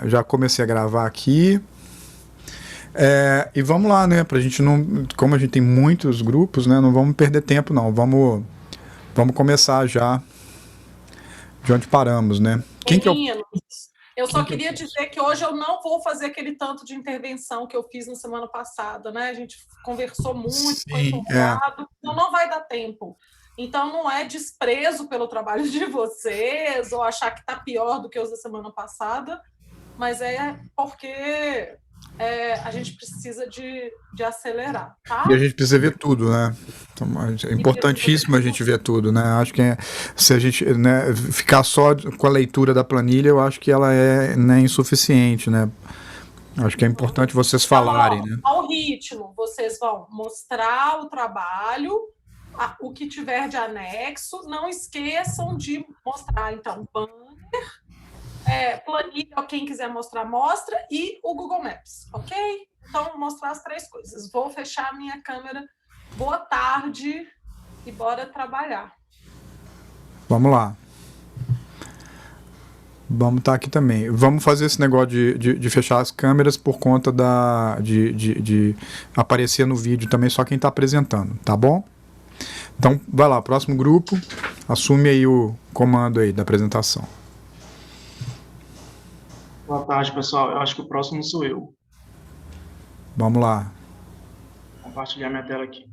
Já comecei a gravar aqui. E vamos lá, né? Pra gente não. Como a gente tem muitos grupos, né? Não vamos perder tempo, não. Vamos começar já de onde paramos, né? Quem que é o. Meninos, eu Quem só que é o... queria dizer que hoje eu não vou fazer aquele tanto de intervenção que eu fiz na semana passada, né? A gente conversou muito, ficou Sim, empolgado, então não vai dar tempo. Então não é desprezo pelo trabalho de vocês ou achar que está pior do que os da semana passada, mas é porque a gente precisa de acelerar, E a tá? gente precisa ver tudo, né? Então, é E precisa ver importantíssimo a gente tudo. ver tudo, né? Acho que se a gente, né, ficar só com a leitura da planilha, eu acho que ela é, né, insuficiente, né? Acho que é importante vocês Então, falarem, né? ao ritmo, vocês vão mostrar o trabalho, o que tiver de anexo, não esqueçam de mostrar, então, banner, planilha, quem quiser mostrar, mostra, e o Google Maps, ok? Então, mostrar as três coisas. Vou fechar a minha câmera. Boa tarde e bora trabalhar. Vamos lá. Vamos estar aqui também. Vamos fazer esse negócio de fechar as câmeras por conta de aparecer no vídeo também só quem está apresentando, tá bom? Então, vai lá, próximo grupo, assume aí o comando aí da apresentação. Boa tarde, pessoal. Eu acho que o próximo sou eu. Vamos lá. Vou compartilhar minha tela aqui.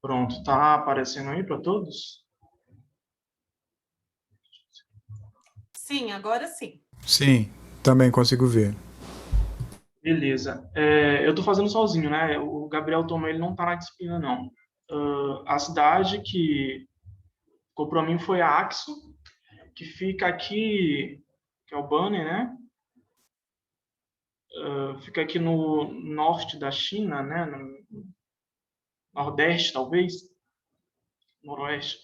Pronto, tá aparecendo aí para todos? Sim, agora sim. Sim, também consigo ver. Beleza. Eu estou fazendo sozinho, né? O Gabriel Tomé, ele não está na disciplina, não. A cidade que ficou para mim foi a Axo, que fica aqui, que é o banner, né? Fica aqui no norte da China, né? No nordeste, talvez, noroeste.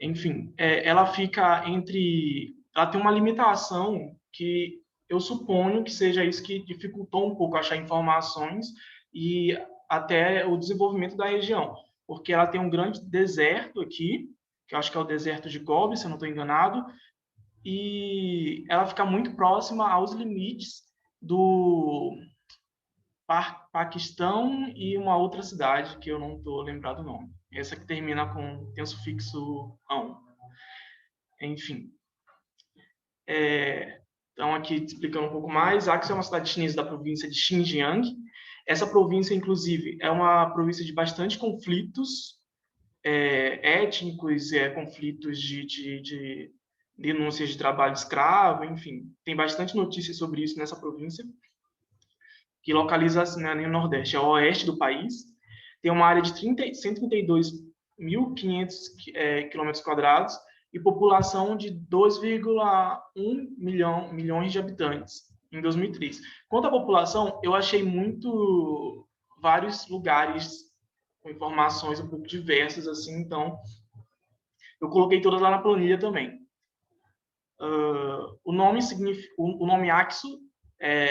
Enfim, ela fica entre... Ela tem uma limitação que eu suponho que seja isso que dificultou um pouco achar informações e até o desenvolvimento da região, porque ela tem um grande deserto aqui, que eu acho que é o deserto de Gobi, se eu não estou enganado, e ela fica muito próxima aos limites do Paquistão e uma outra cidade que eu não estou lembrado o nome. Essa que termina com tem o sufixo ão. Enfim. Então, aqui explicando um pouco mais, Axi é uma cidade chinesa da província de Xinjiang. Essa província, inclusive, é uma província de bastante conflitos étnicos, conflitos de denúncias de trabalho escravo, enfim. Tem bastante notícia sobre isso nessa província, que localiza né, no Nordeste, é o oeste do país. Tem uma área de 132.500 quilômetros quadrados e população de 2,1 milhões de habitantes em 2003. Quanto à população, eu achei vários lugares com informações um pouco diversas, assim, então eu coloquei todas lá na planilha também. O nome Aksu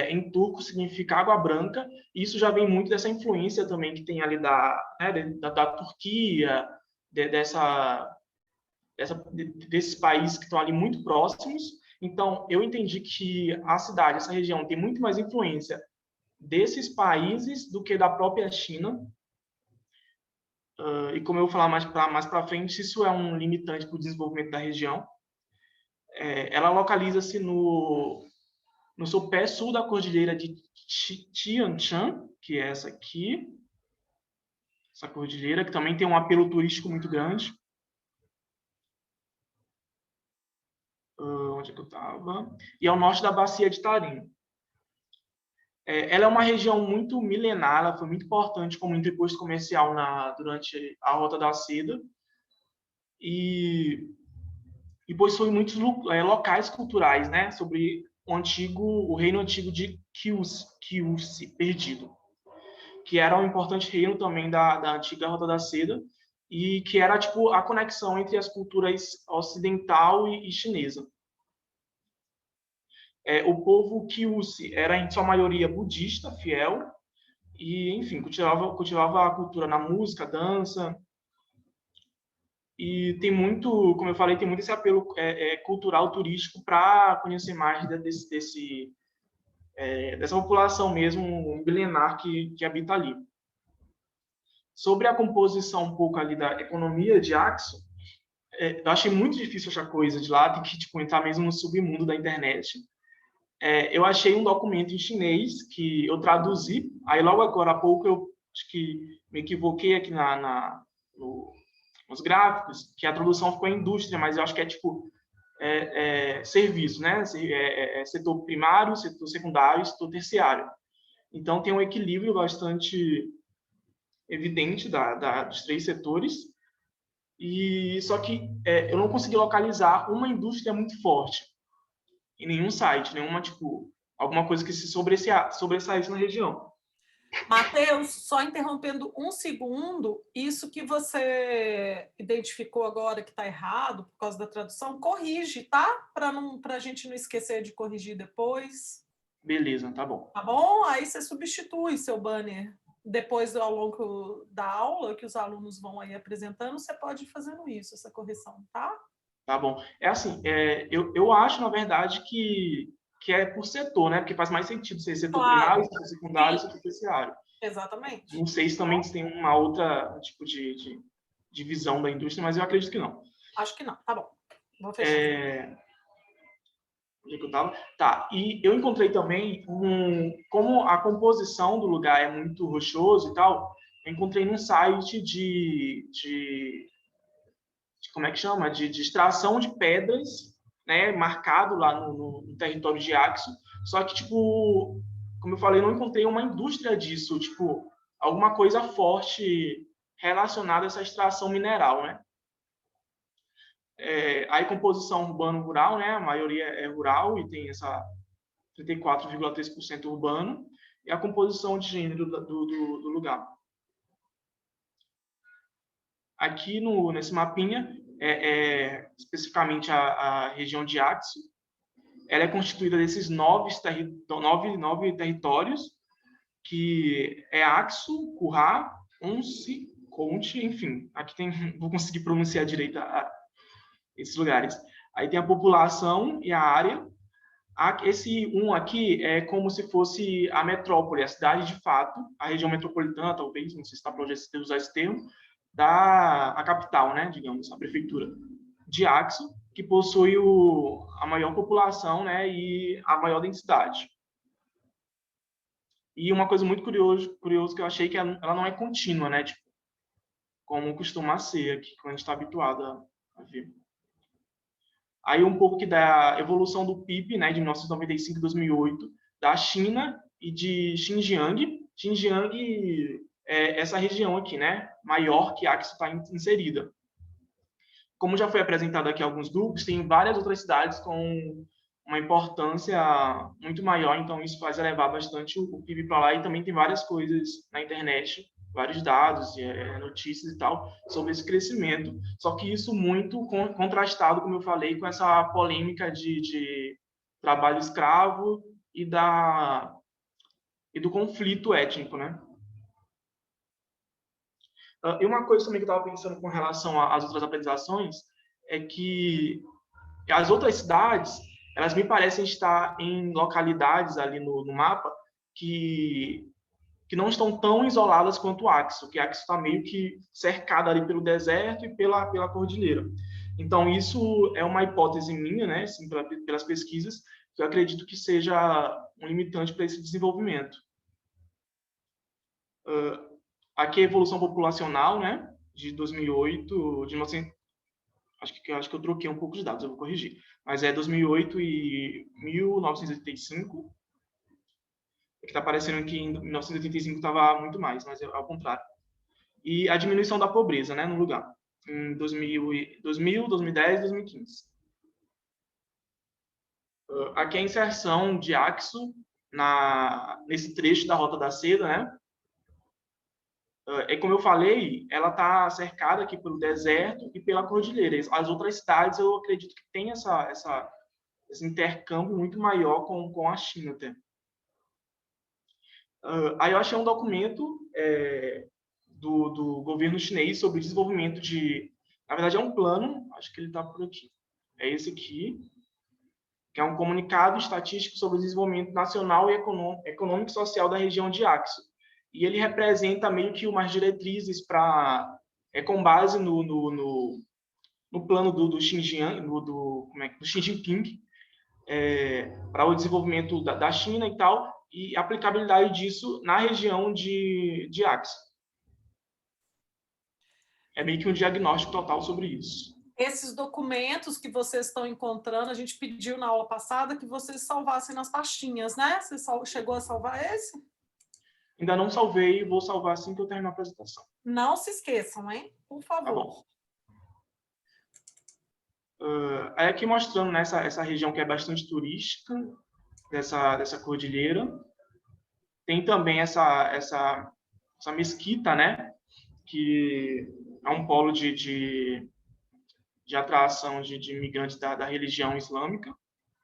em turco significa água branca, e isso já vem muito dessa influência também que tem ali da Turquia, desses países que estão ali muito próximos. Então, eu entendi que a cidade, essa região, tem muito mais influência desses países do que da própria China. E como eu vou falar mais para frente, isso é um limitante para o desenvolvimento da região. Ela localiza-se no sopé sul da cordilheira de Tian Shan, que é essa aqui, essa cordilheira, que também tem um apelo turístico muito grande. Onde é que eu estava? E ao norte da bacia de Tarim. Ela é uma região muito milenar, ela foi muito importante como entreposto comercial durante a Rota da Seda e possui muitos locais culturais, né, sobre o reino antigo de Kiusi, perdido, que era um importante reino também da antiga Rota da Seda e que era tipo a conexão entre as culturas ocidental e chinesa. O povo Kiusi era em sua maioria budista, fiel, E, enfim, cultivava a cultura na música, dança. E tem muito, como eu falei, tem muito esse apelo cultural, turístico, para conhecer mais dessa população mesmo milenar que habita ali. Sobre a composição um pouco ali da economia de Axo, eu achei muito difícil achar coisa de lá, tem que tipo, entrar mesmo no submundo da internet. Eu achei um documento em chinês que eu traduzi, aí logo agora há pouco eu acho que me equivoquei aqui nos gráficos, que a tradução ficou em indústria, mas eu acho que é tipo serviço, né? Setor primário, setor secundário, setor terciário. Então tem um equilíbrio bastante evidente dos três setores, e só que eu não consegui localizar uma indústria muito forte em nenhum site, nenhuma, tipo, alguma coisa que se sobressaísse na região. Matheus, só interrompendo um segundo, isso que você identificou agora que está errado por causa da tradução, corrige, tá? Para a gente não esquecer de corrigir depois. Beleza, tá bom. Tá bom? Aí você substitui seu banner depois ao longo da aula, que os alunos vão aí apresentando, você pode ir fazendo isso, essa correção, tá? Tá bom. Assim, eu acho, na verdade, que é por setor, né? Porque faz mais sentido ser setor primário, setor secundário, setor terciário. Exatamente. Não sei se também tem uma outra tipo de divisão da indústria, mas eu acredito que não. Acho que não. Tá bom. Vou fechar. Onde é que eu tava? Tá, e eu encontrei também, como a composição do lugar é muito rochoso e tal, eu encontrei num site como é que chama? De extração de pedras, né, marcado lá no território de Axo, só que, tipo, como eu falei, não encontrei uma indústria disso, tipo, alguma coisa forte relacionada a essa extração mineral, né? Aí composição urbano-rural, né? A maioria é rural e tem essa 34,3% urbano, e a composição de gênero do lugar. Aqui nesse mapinha, especificamente a região de Axo, ela é constituída desses nove territórios, que é Axo, Currá, Once, Conte, enfim. Aqui vou conseguir pronunciar direito esses lugares. Aí tem a população e a área. Esse aqui é como se fosse a metrópole, a cidade de fato, a região metropolitana, talvez, não sei se está para usar esse termo, a capital, né, digamos, a prefeitura de Axo, que possui a maior população, né, e a maior densidade. E uma coisa muito curiosa que eu achei que ela não é contínua, né, tipo, como costuma ser aqui, quando a gente está habituado a ver. Aí um pouco que da evolução do PIB, né, de 1995 e 2008, da China e de Xinjiang. Xinjiang é essa região aqui, né, maior que Axo está inserida. Como já foi apresentado aqui em alguns grupos, tem várias outras cidades com uma importância muito maior, então isso faz elevar bastante o PIB para lá, e também tem várias coisas na internet, vários dados, notícias e tal, sobre esse crescimento. Só que isso muito contrastado, como eu falei, com essa polêmica de trabalho escravo e do conflito étnico, né? E uma coisa também que eu estava pensando com relação às outras apresentações é que as outras cidades, elas me parecem estar em localidades ali no mapa que não estão tão isoladas quanto o Axo, que Axo está meio que cercado ali pelo deserto e pela cordilheira. Então, isso é uma hipótese minha, né, assim, pelas pesquisas, que eu acredito que seja um limitante para esse desenvolvimento. Aqui é a evolução populacional, né, de 2008, de 1900, acho que eu troquei um pouco os dados, eu vou corrigir, mas é 2008 e 1985, que está parecendo que em 1985 estava muito mais, mas é ao contrário. E a diminuição da pobreza, né, no lugar, em 2000, 2010 e 2015. Aqui é a inserção de Axo nesse trecho da Rota da Seda, né? Como eu falei, ela está cercada aqui pelo deserto e pela cordilheira. As outras cidades, eu acredito que tem esse intercâmbio muito maior com a China até. Aí eu achei um documento do governo chinês sobre desenvolvimento de... Na verdade, é um plano, acho que ele está por aqui. É esse aqui, que é um comunicado estatístico sobre o desenvolvimento nacional e econômico e social da região de Acre. E ele representa meio que umas diretrizes com base no plano do Xinjiang, do Xi Jinping, para o desenvolvimento da China e tal, e a aplicabilidade disso na região de Acre. É meio que um diagnóstico total sobre isso. Esses documentos que vocês estão encontrando, a gente pediu na aula passada que vocês salvassem nas pastinhas, né? Você chegou a salvar esse? Ainda não salvei, vou salvar assim que eu terminar a apresentação. Não se esqueçam, hein? Por favor. Tá bom. Aí aqui mostrando essa região que é bastante turística, dessa cordilheira. Tem também essa mesquita, né? Que é um polo de atração de imigrantes da religião islâmica,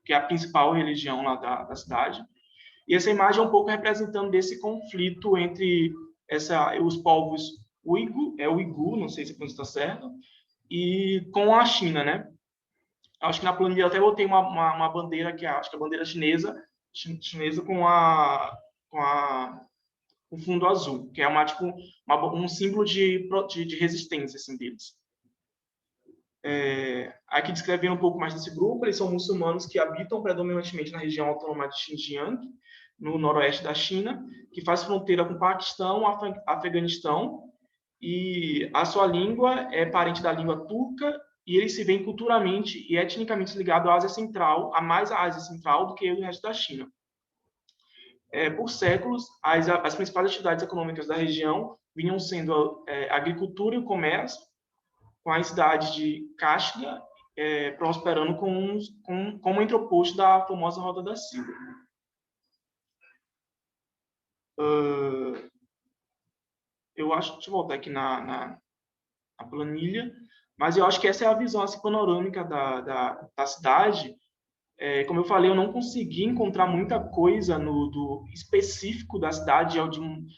que é a principal religião lá da cidade. E essa imagem é um pouco representando desse conflito entre os povos uigur, não sei se a está certo, e com a China, né? Acho que na planilha eu até botei uma bandeira que acho que é a bandeira chinesa com o fundo azul, que é um símbolo de resistência assim, deles. Aqui descrevendo um pouco mais desse grupo, eles são muçulmanos que habitam predominantemente na região autônoma de Xinjiang, no noroeste da China, que faz fronteira com o Paquistão, Afeganistão, e a sua língua é parente da língua turca, e eles se veem culturalmente e etnicamente ligados à Ásia Central, mais à Ásia Central do que o resto da China. Por séculos, as principais atividades econômicas da região vinham sendo a agricultura e o comércio, com a cidade de Kashgar prosperando como entreposto da famosa Roda da Silva. Eu acho, deixa eu voltar aqui na planilha, mas eu acho que essa é a visão assim, panorâmica da cidade. Como eu falei, eu não consegui encontrar muita coisa do específico da cidade,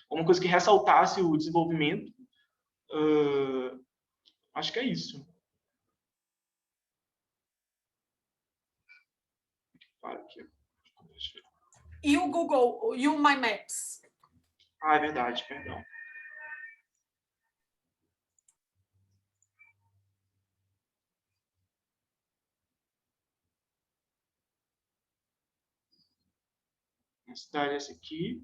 uma coisa que ressaltasse o desenvolvimento. Acho que é isso. E o Google, e o My Maps? É verdade, perdão. A cidade é essa aqui.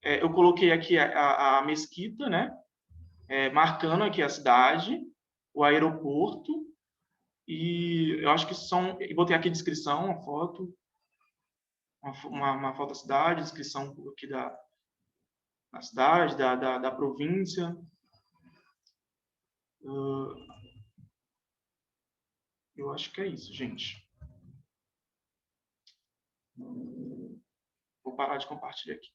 Eu coloquei aqui a mesquita, né? Marcando aqui a cidade, o aeroporto, e eu acho que e botei aqui a descrição, uma foto, uma foto da cidade, descrição aqui da cidade, da província. Eu acho que é isso, gente. Vou parar de compartilhar aqui.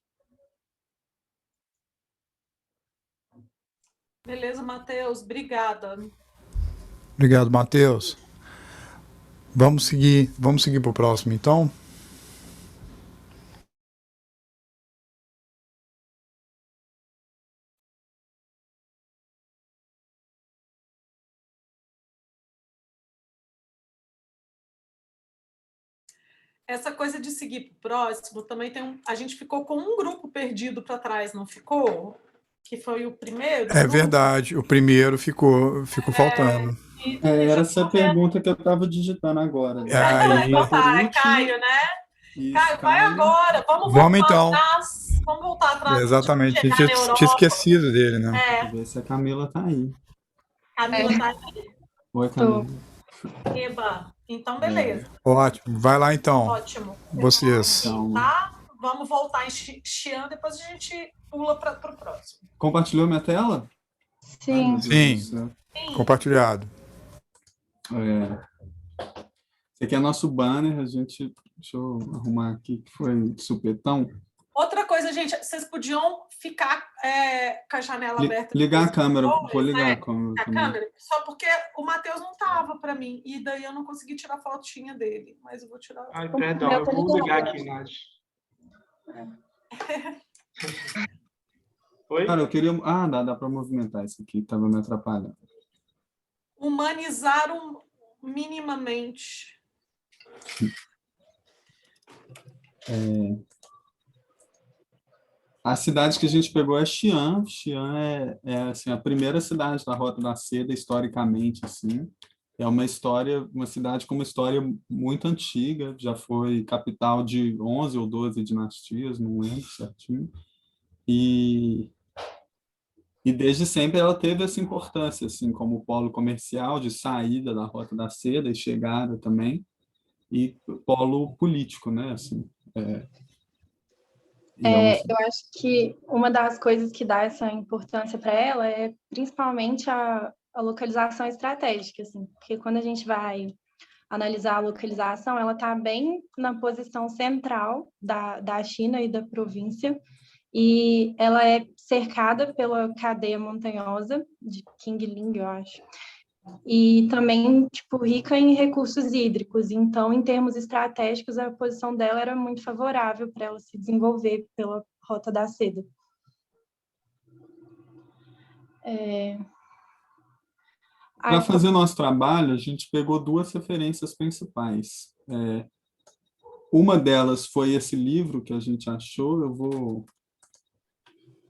Beleza, Matheus. Obrigada. Obrigado, Matheus. Vamos seguir para o próximo, então. Essa coisa de seguir para o próximo, também a gente ficou com um grupo perdido para trás, não ficou? Que foi o primeiro? É verdade, o primeiro ficou faltando. Era essa pergunta que eu estava digitando agora. Né? Então tá, é Caio, né? Isso, Caio, vai agora. Vamos então. Vamos voltar atrás. Exatamente, a gente tinha esquecido dele, né? Deixa eu ver se a Camila tá aí. Camila tá aí? Oi, Camila. Eba, então beleza. Ótimo, vai lá então. Ótimo. Vocês. Tá? Vamos voltar em Xi'an, depois a gente pula para o próximo. Compartilhou minha tela? Sim. Sim. Compartilhado. Esse aqui é nosso banner, deixa eu arrumar aqui, que foi de supetão. Outra coisa, gente, vocês podiam ficar com a janela aberta. Ligar a câmera, depois, vou ligar né? a câmera. Só porque o Matheus não estava para mim, e daí eu não consegui tirar a fotinha dele, mas eu vou tirar. Perdão, eu vou ligar aqui, Nath. Oi? Cara, eu queria... dá para movimentar isso aqui, estava me atrapalhando. Humanizar minimamente. A cidade que a gente pegou é Xi'an. Xi'an é assim, a primeira cidade da Rota da Seda, historicamente, assim. É uma cidade com uma história muito antiga, já foi capital de 11 ou 12 dinastias, não lembro certinho. E desde sempre ela teve essa importância, assim, como polo comercial, de saída da Rota da Seda e chegada também, e polo político, né, assim. Eu acho que uma das coisas que dá essa importância para ela é principalmente a localização estratégica, assim, porque quando a gente vai analisar a localização, ela está bem na posição central da China e da província, e ela é cercada pela cadeia montanhosa de Qingling, eu acho, e também, tipo, rica em recursos hídricos. Então, em termos estratégicos, a posição dela era muito favorável para ela se desenvolver pela Rota da Seda. Para fazer nosso trabalho, a gente pegou duas referências principais. Uma delas foi esse livro que a gente achou, eu vou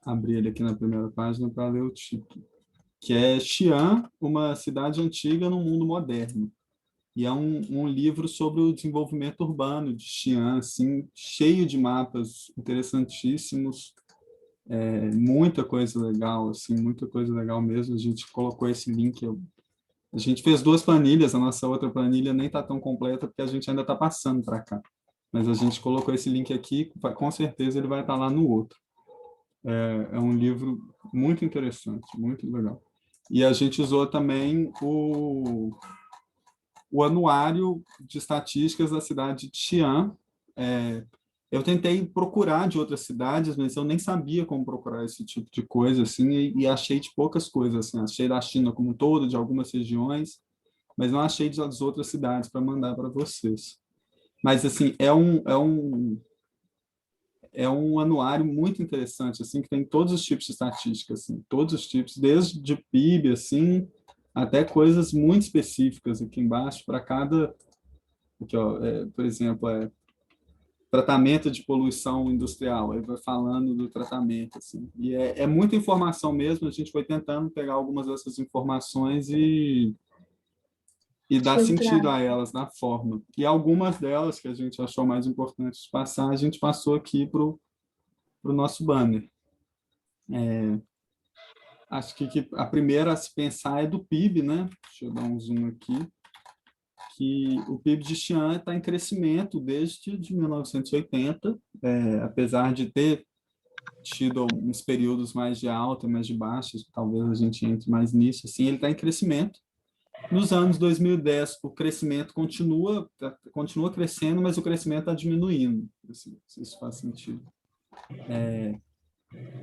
abrir ele aqui na primeira página para ler o título, que é Xi'an, uma cidade antiga no mundo moderno. E é um livro sobre o desenvolvimento urbano de Xi'an, assim, cheio de mapas interessantíssimos, muita coisa legal, assim, muita coisa legal mesmo. A gente colocou esse link, a gente fez duas planilhas, a nossa outra planilha nem está tão completa, porque a gente ainda está passando para cá. Mas a gente colocou esse link aqui, com certeza ele vai estar lá no outro. É um livro muito interessante, muito legal. E a gente usou também o anuário de estatísticas da cidade de Xi'an. Eu tentei procurar de outras cidades, mas eu nem sabia como procurar esse tipo de coisa, assim, e achei de poucas coisas, assim. Achei da China como um todo, de algumas regiões, mas não achei das outras cidades para mandar para vocês. Mas, assim, é um anuário muito interessante, assim, que tem todos os tipos de estatísticas, assim, todos os tipos, desde PIB, assim, até coisas muito específicas aqui embaixo para cada, aqui, ó, por exemplo, tratamento de poluição industrial, aí vai falando do tratamento, assim, e é muita informação mesmo. A gente foi tentando pegar algumas dessas informações e dar sentido a elas na forma. E algumas delas que a gente achou mais importantes de passar, a gente passou aqui para o nosso banner. Acho que a primeira a se pensar é do PIB, né? Deixa eu dar um zoom aqui. Que o PIB de Xi'an está em crescimento desde 1980, apesar de ter tido uns períodos mais de alta, mais de baixa, talvez a gente entre mais nisso, assim, ele está em crescimento. Nos anos 2010, o crescimento continua crescendo, mas o crescimento está diminuindo, assim, se isso faz sentido.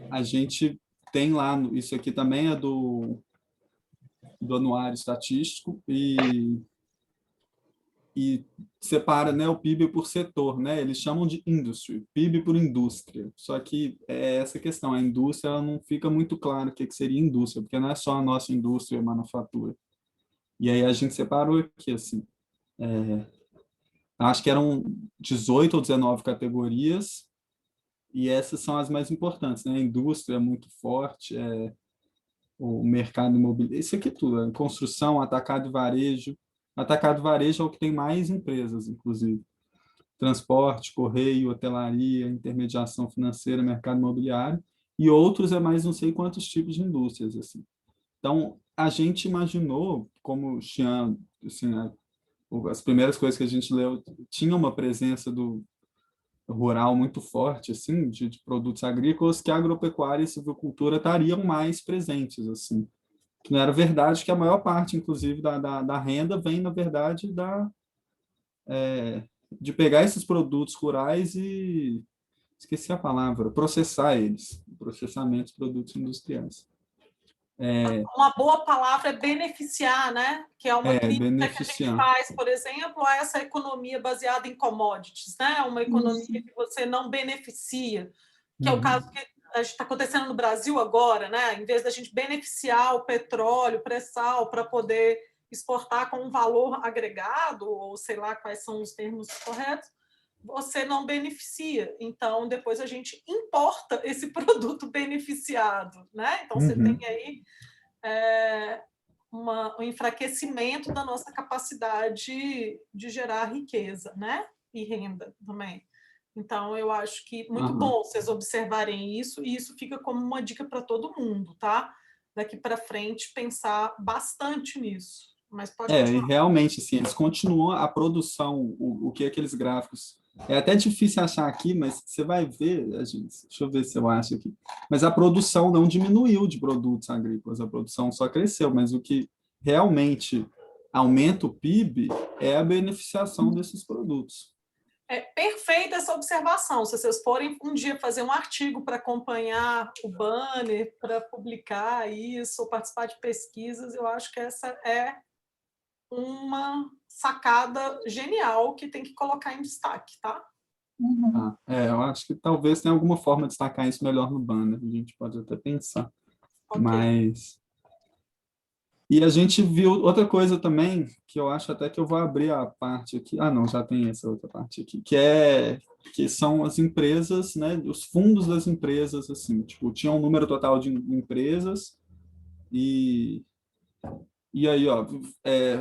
A gente tem lá, isso aqui também é do anuário estatístico, e separa, né, o PIB por setor, né? Eles chamam de industry, PIB por indústria. Só que é essa questão, a indústria, ela não fica muito claro o que seria indústria, porque não é só a nossa indústria e a manufatura. E aí a gente separou aqui, assim, acho que eram 18 ou 19 categorias, e essas são as mais importantes, né? A indústria é muito forte, o mercado imobiliário, isso aqui tudo, construção, atacado e varejo. Atacado e varejo é o que tem mais empresas, inclusive. Transporte, correio, hotelaria, intermediação financeira, mercado imobiliário, e outros é mais não sei quantos tipos de indústrias, assim. Então, a gente imaginou, como Xi'an, assim, as primeiras coisas que a gente leu, tinha uma presença do rural muito forte, assim, de produtos agrícolas, que a agropecuária e silvicultura estariam mais presentes, assim. Que não era verdade, que a maior parte, inclusive, da renda vem, na verdade, de pegar esses produtos rurais e, esqueci a palavra, processar eles, processamento de produtos industriais. Uma boa palavra é beneficiar, né? Que é uma crítica que a gente faz, por exemplo, a essa economia baseada em commodities, né? Uma economia que você não beneficia, que é o caso que está acontecendo no Brasil agora, né? Em vez da gente beneficiar o petróleo, o pré-sal, para poder exportar com um valor agregado, ou sei lá quais são os termos corretos, você não beneficia. Então, depois a gente importa esse produto beneficiado, né? Então, você tem aí um enfraquecimento da nossa capacidade de gerar riqueza, né? E renda também. Então, eu acho que muito bom vocês observarem isso, e isso fica como uma dica para todo mundo, tá? Daqui para frente, pensar bastante nisso. Mas pode E continuar. realmente, assim, eles continuam a produção, o que aqueles gráficos. É até difícil achar aqui, mas você vai ver, gente, deixa eu ver se eu acho aqui. Mas a produção não diminuiu de produtos agrícolas, a produção só cresceu, mas o que realmente aumenta o PIB é a beneficiação desses produtos. É perfeita essa observação. Se vocês forem um dia fazer um artigo para acompanhar o banner, para publicar isso, ou participar de pesquisas, eu acho que essa é uma sacada genial que tem que colocar em destaque, tá? Eu acho que talvez tenha alguma forma de destacar isso melhor no banner, a gente pode até pensar. Okay. Mas... E a gente viu outra coisa também, que eu acho até que eu vou abrir a parte aqui. Ah, não, já tem essa outra parte aqui, que são as empresas, né, os fundos das empresas, assim, tipo, tinha um número total de empresas e aí, ó,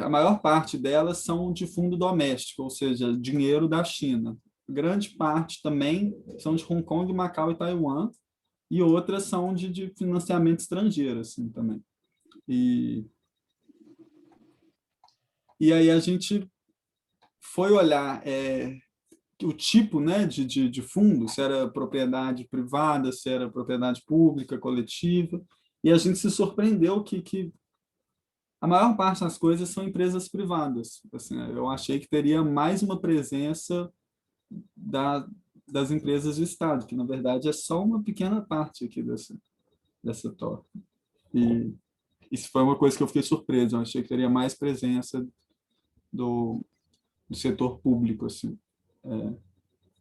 a maior parte delas são de fundo doméstico, ou seja, dinheiro da China. Grande parte também são de Hong Kong, Macau e Taiwan, e outras são de financiamento estrangeiro, assim, também. E aí a gente foi olhar o tipo, né, de fundo, se era propriedade privada, se era propriedade pública, coletiva, e a gente se surpreendeu que a maior parte das coisas são empresas privadas. Assim, eu achei que teria mais uma presença das empresas de Estado, que na verdade é só uma pequena parte aqui dessa torta. E isso foi uma coisa que eu fiquei surpreso, eu achei que teria mais presença do setor público, assim.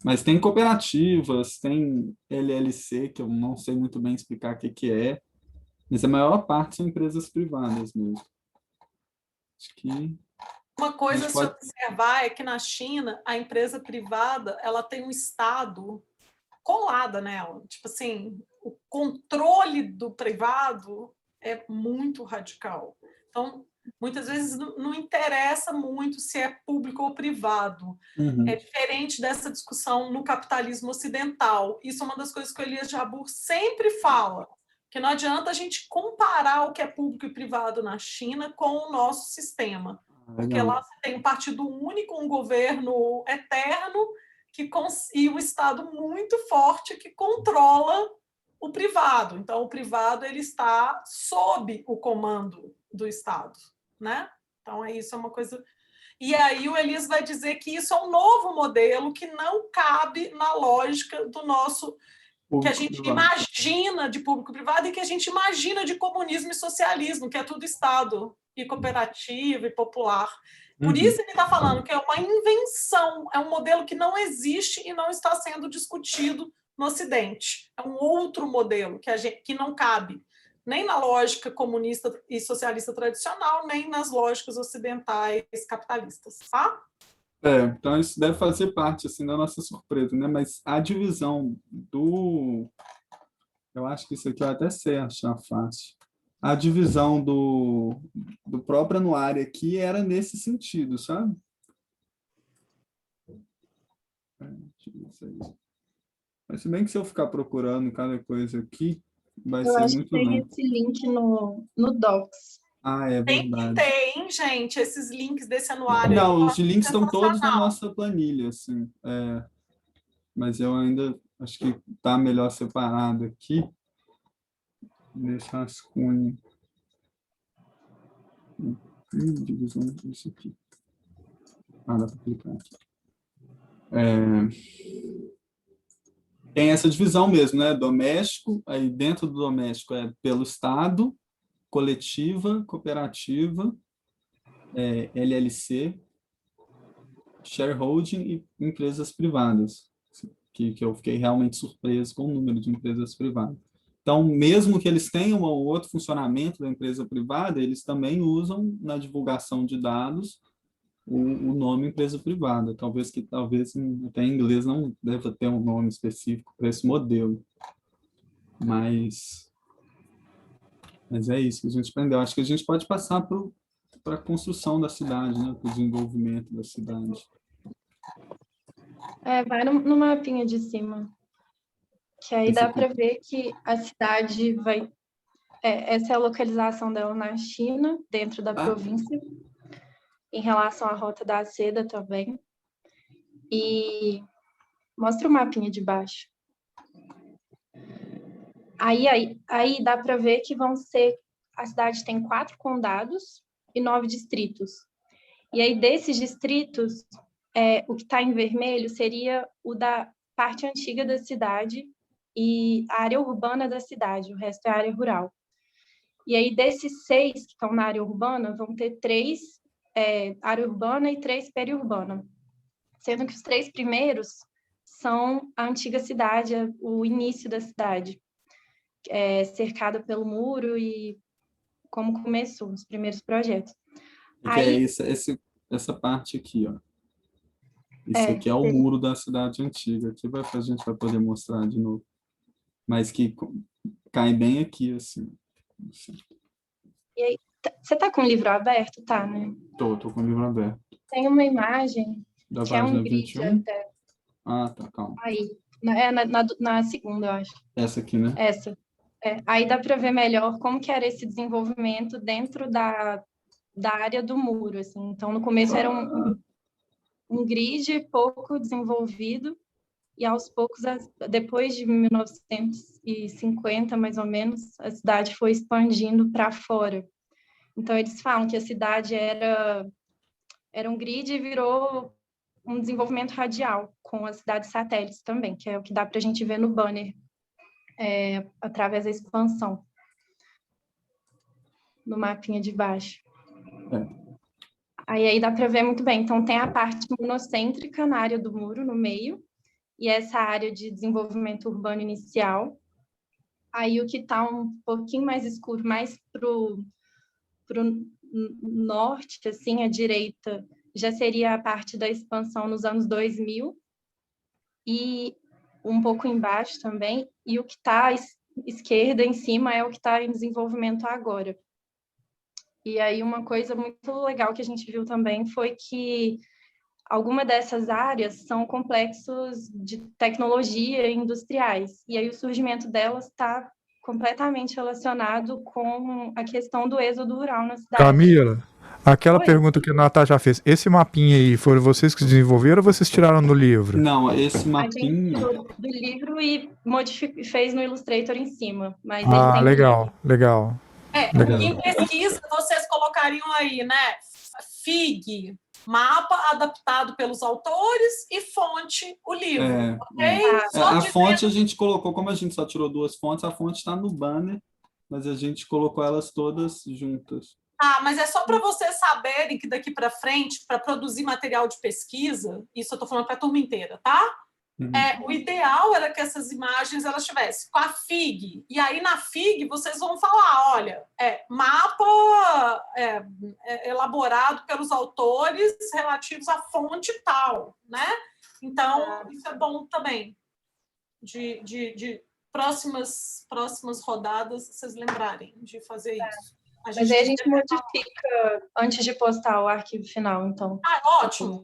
Mas tem cooperativas, tem LLC, que eu não sei muito bem explicar o que é, mas a maior parte são empresas privadas mesmo. Acho que uma coisa a se pode... observar é que na China a empresa privada ela tem um Estado colada nela. Tipo assim, o controle do privado é muito radical. Então, muitas vezes não interessa muito se é público ou privado. É diferente dessa discussão no capitalismo ocidental. Isso é uma das coisas que o Elias Jabbour sempre fala, que não adianta a gente comparar o que é público e privado na China com o nosso sistema. Porque lá você tem um partido único, um governo eterno, e um Estado muito forte que controla o privado. Então, o privado ele está sob o comando do Estado, né? Então, isso é uma coisa... E aí o Elias vai dizer que isso é um novo modelo que não cabe na lógica do nosso... que a gente imagina de público-privado e que a gente imagina de comunismo e socialismo, que é tudo Estado e cooperativa e popular. Por isso ele está falando que é uma invenção, é um modelo que não existe e não está sendo discutido no Ocidente. É um outro modelo que não cabe nem na lógica comunista e socialista tradicional, nem nas lógicas ocidentais capitalistas, tá? Então isso deve fazer parte assim, da nossa surpresa, né? Mas a divisão eu acho que isso aqui eu até sei achar fácil. A divisão do próprio anuário aqui era nesse sentido, sabe? Mas se bem que se eu ficar procurando cada coisa aqui, vai ser muito longo. Eu acho que tem esse link no Docs. É verdade. Tem, gente, esses links desse anuário. Não, os links estão todos na nossa planilha, assim. Mas eu ainda acho que está melhor separado aqui. Deixa as cunhas. Divisão disso aqui. Dá para clicar aqui. Tem essa divisão mesmo, né? Doméstico, aí dentro do doméstico é pelo Estado, coletiva, cooperativa, LLC, shareholding e empresas privadas. que eu fiquei realmente surpreso com o número de empresas privadas. Então, mesmo que eles tenham um outro funcionamento da empresa privada, eles também usam na divulgação de dados o nome empresa privada. Talvez até em inglês não deva ter um nome específico para esse modelo. Mas é isso que a gente aprendeu. Acho que a gente pode passar para a construção da cidade, né? Para o desenvolvimento da cidade. Vai no mapinha de cima, que aí dá para ver que a cidade vai... essa é a localização dela na China, dentro da província, em relação à Rota da Seda também. E mostra o mapinha de baixo. Aí dá para ver que a cidade tem 4 condados e 9 distritos. E aí, desses distritos, o que está em vermelho seria o da parte antiga da cidade e a área urbana da cidade, o resto é área rural. E aí, desses 6 que estão na área urbana, vão ter 3 área urbana e 3 periurbana, sendo que os 3 primeiros são a antiga cidade, o início da cidade, cercada pelo muro e como começou os primeiros projetos. Aí, essa parte aqui, ó. Isso aqui é o muro da cidade antiga. Aqui a gente vai poder mostrar de novo. Mas que cai bem aqui, assim. E aí, você tá com o livro aberto? Tá, né? Tô com o livro aberto. Tem uma imagem da que é um grid 21? até. Ah, tá, calma. Aí, na segunda, eu acho. Essa aqui, né? Essa. Aí dá para ver melhor como que era esse desenvolvimento dentro da área do muro, assim. Então, no começo era um grid pouco desenvolvido, e aos poucos, depois de 1950, mais ou menos, a cidade foi expandindo para fora. Então, eles falam que a cidade era um grid e virou um desenvolvimento radial, com as cidades satélites também, que é o que dá para a gente ver no banner, através da expansão, no mapinha de baixo. Aí dá para ver muito bem. Então, tem a parte monocêntrica na área do muro, no meio, e essa área de desenvolvimento urbano inicial. Aí o que está um pouquinho mais escuro, mais para o norte, assim, à direita, já seria a parte da expansão nos anos 2000, e um pouco embaixo também, e o que está à esquerda, em cima, é o que está em desenvolvimento agora. E aí uma coisa muito legal que a gente viu também foi que algumas dessas áreas são complexos de tecnologia e industriais, e aí o surgimento delas está completamente relacionado com a questão do êxodo rural na cidade. Camila, aquela pergunta que a Natasha fez, esse mapinha aí, foram vocês que desenvolveram ou vocês tiraram do livro? Não, esse mapinha... A gente tirou do livro e fez no Illustrator em cima. Mas legal. Em pesquisa, vocês colocariam aí, né? FIG, mapa adaptado pelos autores, e fonte, o livro. A fonte a gente colocou, como a gente só tirou 2 fontes, a fonte está no banner, mas a gente colocou elas todas juntas. Mas é só para vocês saberem que daqui para frente, para produzir material de pesquisa, isso eu estou falando para a turma inteira, tá? O ideal era que essas imagens elas tivessem com a FIG, e aí na FIG vocês vão falar, olha, mapa elaborado pelos autores relativos à fonte tal, né? Então, isso é bom também, de próximas rodadas, vocês lembrarem de fazer isso. Mas aí a gente modifica antes de postar o arquivo final, então. Ótimo.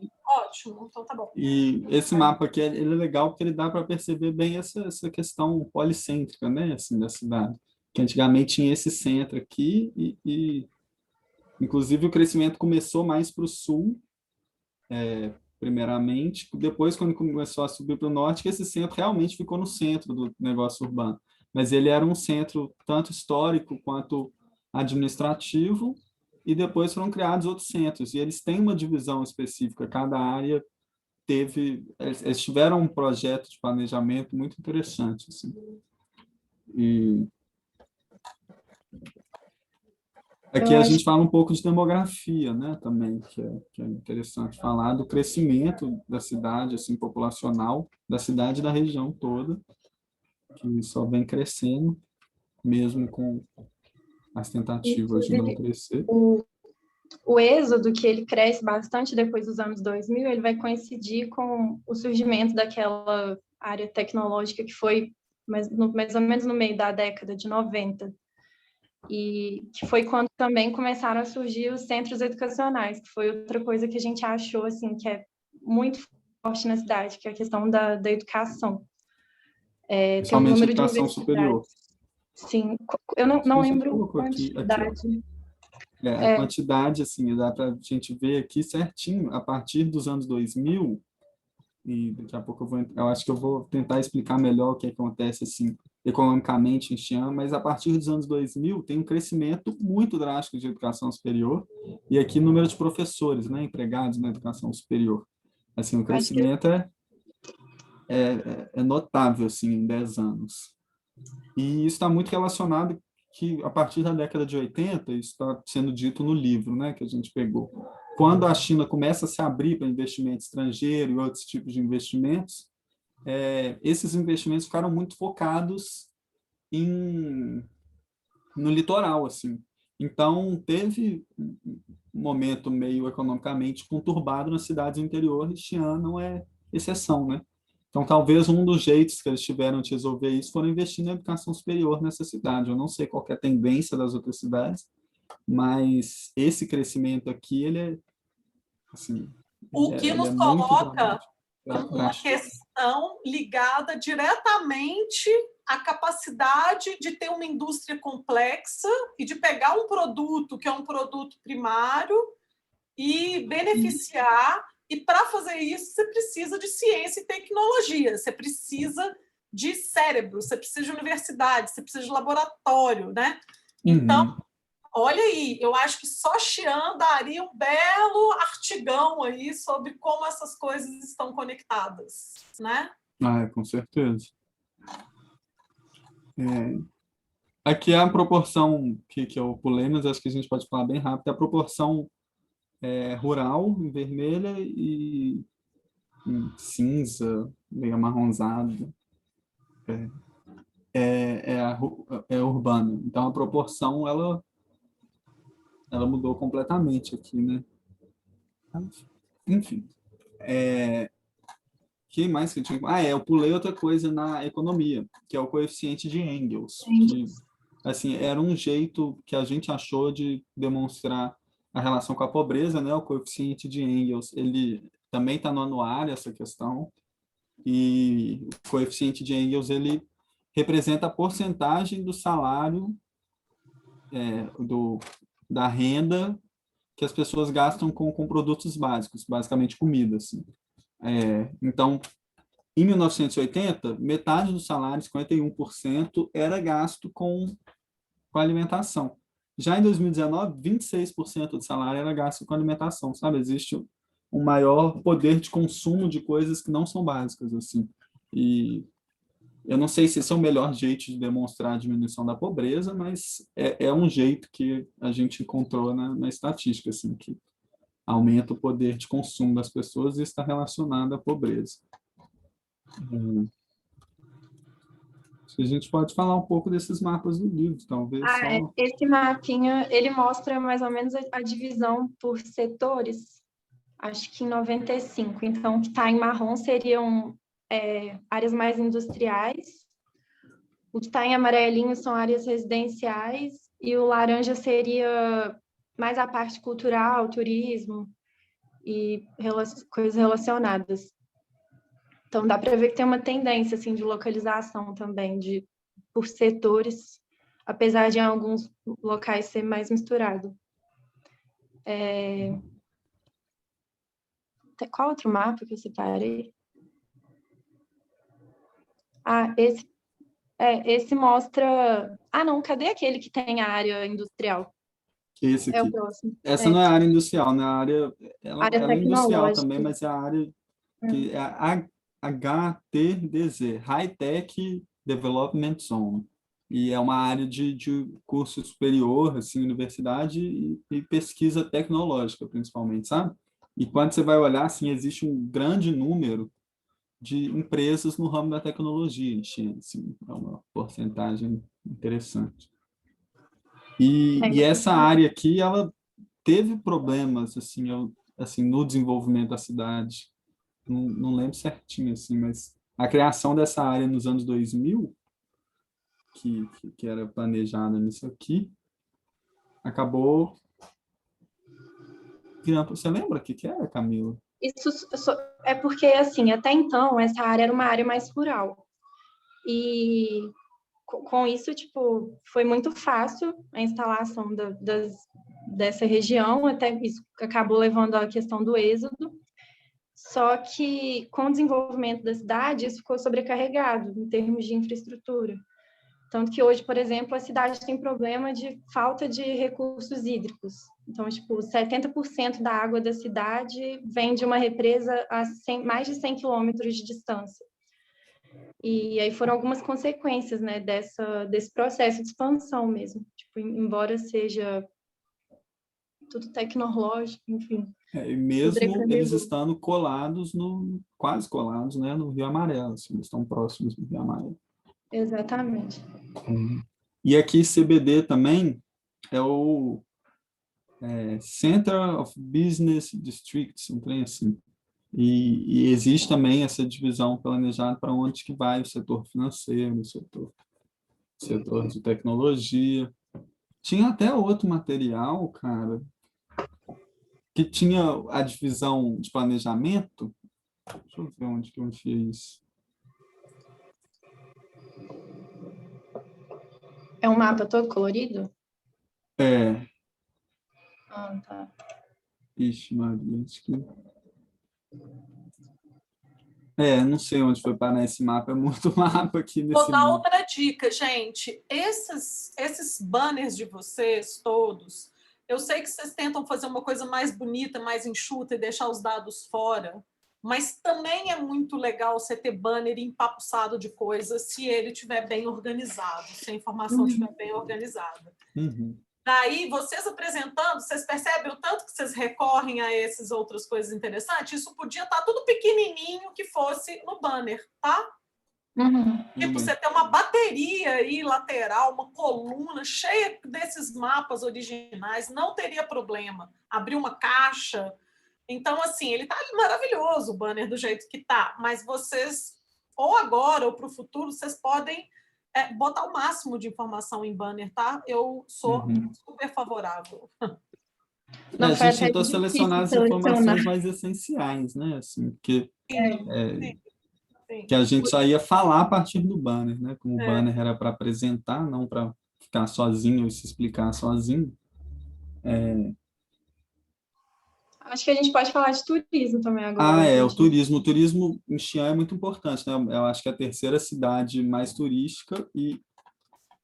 Então tá bom. E esse mapa aqui, ele é legal porque ele dá para perceber bem essa questão policêntrica, né, assim, da cidade. Que antigamente tinha esse centro aqui e inclusive o crescimento começou mais para o sul, primeiramente. Depois, quando começou a subir para o norte, que esse centro realmente ficou no centro do negócio urbano. Mas ele era um centro tanto histórico quanto administrativo, e depois foram criados outros centros, e eles têm uma divisão específica, cada área eles tiveram um projeto de planejamento muito interessante, assim. E Aqui a gente fala um pouco de demografia, né, também, que é interessante falar do crescimento da cidade, assim, populacional, da cidade e da região toda, que só vem crescendo, mesmo com as tentativas de não crescer. O êxodo, que ele cresce bastante depois dos anos 2000, ele vai coincidir com o surgimento daquela área tecnológica que foi mais ou menos no meio da década de 90. E que foi quando também começaram a surgir os centros educacionais, que foi outra coisa que a gente achou assim, que é muito forte na cidade, que é a questão da educação. Tem um número de educação superior. Sim, eu não lembro quantidade. A quantidade, assim, dá para a gente ver aqui certinho, a partir dos anos 2000, e daqui a pouco eu acho que eu vou tentar explicar melhor o que acontece, assim, economicamente em Xi'an, mas a partir dos anos 2000 tem um crescimento muito drástico de educação superior, e aqui número de professores, né, empregados na educação superior. Assim, o crescimento é notável, assim, em 10 anos. E isso está muito relacionado que, a partir da década de 80, isso está sendo dito no livro, né, que a gente pegou. Quando a China começa a se abrir para investimento estrangeiro e outros tipos de investimentos, esses investimentos ficaram muito focados no litoral, assim. Então, teve um momento meio economicamente conturbado nas cidades do interior, e Xi'an não é exceção, né? Então, talvez um dos jeitos que eles tiveram de resolver isso foram investir na educação superior nessa cidade. Eu não sei qual que é a tendência das outras cidades, mas esse crescimento aqui, ele é, assim, o que nos coloca uma questão ligada diretamente à capacidade de ter uma indústria complexa e de pegar um produto que é um produto primário e beneficiar. E para fazer isso, você precisa de ciência e tecnologia, você precisa de cérebro, você precisa de universidade, você precisa de laboratório, né? Então, olha aí, eu acho que só Xi'an daria um belo artigão aí sobre como essas coisas estão conectadas, né? Com certeza. Aqui é a proporção que eu pulei, mas acho que a gente pode falar bem rápido, é a proporção rural, em vermelha, e em cinza, meio amarronzado. É urbana. Então, a proporção, ela mudou completamente aqui, né? Enfim. Que mais que eu tinha? Eu pulei outra coisa na economia, que é o coeficiente de Engels. Que, assim, era um jeito que a gente achou de demonstrar a relação com a pobreza, né? O coeficiente de Engels, ele também está no anuário, essa questão, e o coeficiente de Engels, ele representa a porcentagem do salário, da renda que as pessoas gastam com produtos básicos, basicamente comida, assim. Então, em 1980, metade do salário, 51%, era gasto com alimentação. Já em 2019, 26% do salário era gasto com alimentação, sabe? Existe um maior poder de consumo de coisas que não são básicas, assim. E eu não sei se esse é o melhor jeito de demonstrar a diminuição da pobreza, mas é um jeito que a gente encontrou na estatística, assim, que aumenta o poder de consumo das pessoas e está relacionado à pobreza. A gente pode falar um pouco desses mapas do livro, talvez. Esse mapinha, ele mostra mais ou menos a divisão por setores, acho que em 95. Então, o que está em marrom seriam áreas mais industriais, o que está em amarelinho são áreas residenciais, e o laranja seria mais a parte cultural, turismo e coisas relacionadas. Então, dá para ver que tem uma tendência assim, de localização também, por setores, apesar de em alguns locais ser mais misturado. Qual outro mapa que eu separei? Esse mostra... não, cadê aquele que tem a área industrial? Esse aqui. É o próximo. Essa não é a área industrial, né? Ela é industrial também, mas é a área que é a HTDZ, High Tech Development Zone. E é uma área de curso superior, assim, universidade e pesquisa tecnológica, principalmente, sabe? E quando você vai olhar, assim, existe um grande número de empresas no ramo da tecnologia em China, assim, é uma porcentagem interessante. E essa área aqui, ela teve problemas, assim, assim, no desenvolvimento da cidade. Não lembro certinho, assim, mas a criação dessa área nos anos 2000, que era planejada nisso aqui, acabou virando... Você lembra o que era, Camila? Isso é porque, assim, até então, essa área era uma área mais rural. E com isso, tipo, foi muito fácil a instalação dessa região, até isso acabou levando à questão do êxodo. Só que, com o desenvolvimento da cidade, isso ficou sobrecarregado em termos de infraestrutura. Tanto que hoje, por exemplo, a cidade tem problema de falta de recursos hídricos. Então, tipo, 70% da água da cidade vem de uma represa a mais de 100 quilômetros de distância. E aí foram algumas consequências, né, desse processo de expansão mesmo. Tipo, embora seja tudo tecnológico, enfim. E mesmo eles estando quase colados, né, no Rio Amarelo, assim, eles estão próximos do Rio Amarelo. Exatamente. E aqui CBD também é o Center of Business Districts, um trem assim. E existe também essa divisão planejada para onde que vai o setor financeiro, o setor de tecnologia. Tinha até outro material, cara, que tinha a divisão de planejamento. Deixa eu ver onde que eu enfiei isso. É um mapa todo colorido? É. Ah, tá. Ixi, Maria, acho que... não sei onde foi parar esse mapa, é muito mapa aqui nesse Vou dar livro. outra dica, gente. Esses banners de vocês todos, eu sei que vocês tentam fazer uma coisa mais bonita, mais enxuta e deixar os dados fora, mas também é muito legal você ter banner empapuçado de coisas se ele estiver bem organizado, se a informação estiver bem organizada. Daí, vocês apresentando, vocês percebem o tanto que vocês recorrem a essas outras coisas interessantes? Isso podia estar tudo pequenininho que fosse no banner, tá? Tipo, você tem uma bateria aí lateral, uma coluna cheia desses mapas originais, não teria problema. Abrir uma caixa. Então, assim, ele tá maravilhoso, o banner do jeito que tá, mas vocês, ou agora ou para o futuro, vocês podem botar o máximo de informação em banner, tá? Eu sou super favorável. Não, a gente tentou selecionar as informações mais essenciais, né? Assim, porque que a gente só ia falar a partir do banner, né? Como o banner era para apresentar, não para ficar sozinho e se explicar sozinho. Acho que a gente pode falar de turismo também agora. O turismo. O turismo em Xi'an é muito importante, né? Eu acho que é a terceira cidade mais turística e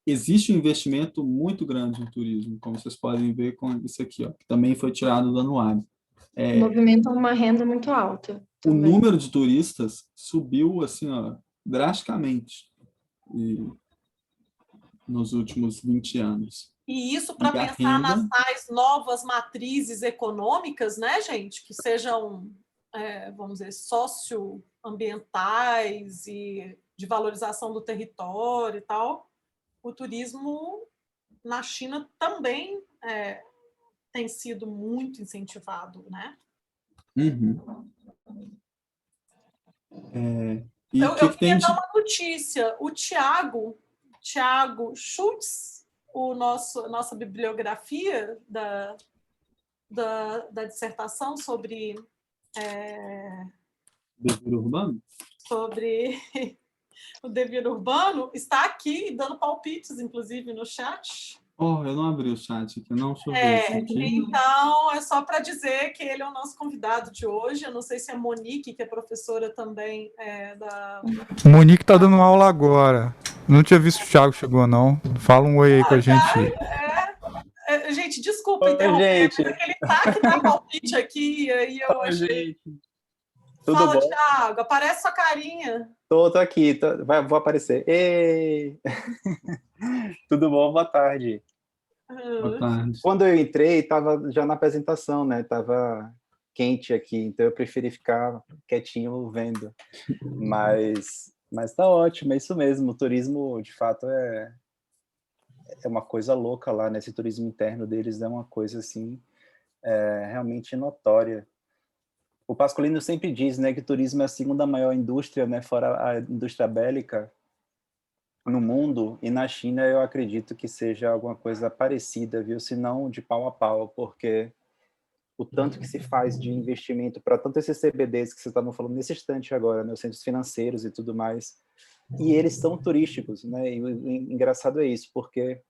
existe um investimento muito grande no turismo, como vocês podem ver com isso aqui, ó, que também foi tirado do anuário. Movimenta uma renda muito alta. O número de turistas subiu assim, ó, drasticamente nos últimos 20 anos. E isso para pensar nas tais novas matrizes econômicas, né, gente? Que sejam, vamos dizer, socioambientais e de valorização do território e tal. O turismo na China também tem sido muito incentivado, né? Eu queria dar uma notícia. O Tiago Schultz, nossa bibliografia da dissertação sobre devir urbano? Sobre o devir urbano, está aqui dando palpites, inclusive, no chat. Eu não abri o chat aqui, não, deixa eu ver isso aqui. Então, é só para dizer que ele é o nosso convidado de hoje. Eu não sei se é a Monique, que é professora também da... Monique está dando aula agora. Não tinha visto o Thiago chegou, não. Fala um oi aí com a gente. Gente, desculpa interromper, mas é que ele tá aqui dá palpite aqui, e aí eu achei... Gente. Tudo Fala, bom? Thiago, aparece sua carinha. Tô aqui, vou aparecer. Ei! Tudo bom? Boa tarde. Boa tarde. Quando eu entrei, estava já na apresentação, né? Tava quente aqui, então eu preferi ficar quietinho vendo. Mas tá ótimo, é isso mesmo. O turismo, de fato, é uma coisa louca lá, né? Esse turismo interno deles é uma coisa, assim, realmente notória. O Pascolino sempre diz, né, que o turismo é a segunda maior indústria, né, fora a indústria bélica no mundo, e na China eu acredito que seja alguma coisa parecida, viu? Se não de pau a pau, porque o tanto que se faz de investimento para tanto esses CBDs que vocês estavam falando nesse instante agora, né, os centros financeiros e tudo mais, e eles são turísticos, né? E o engraçado é isso, porque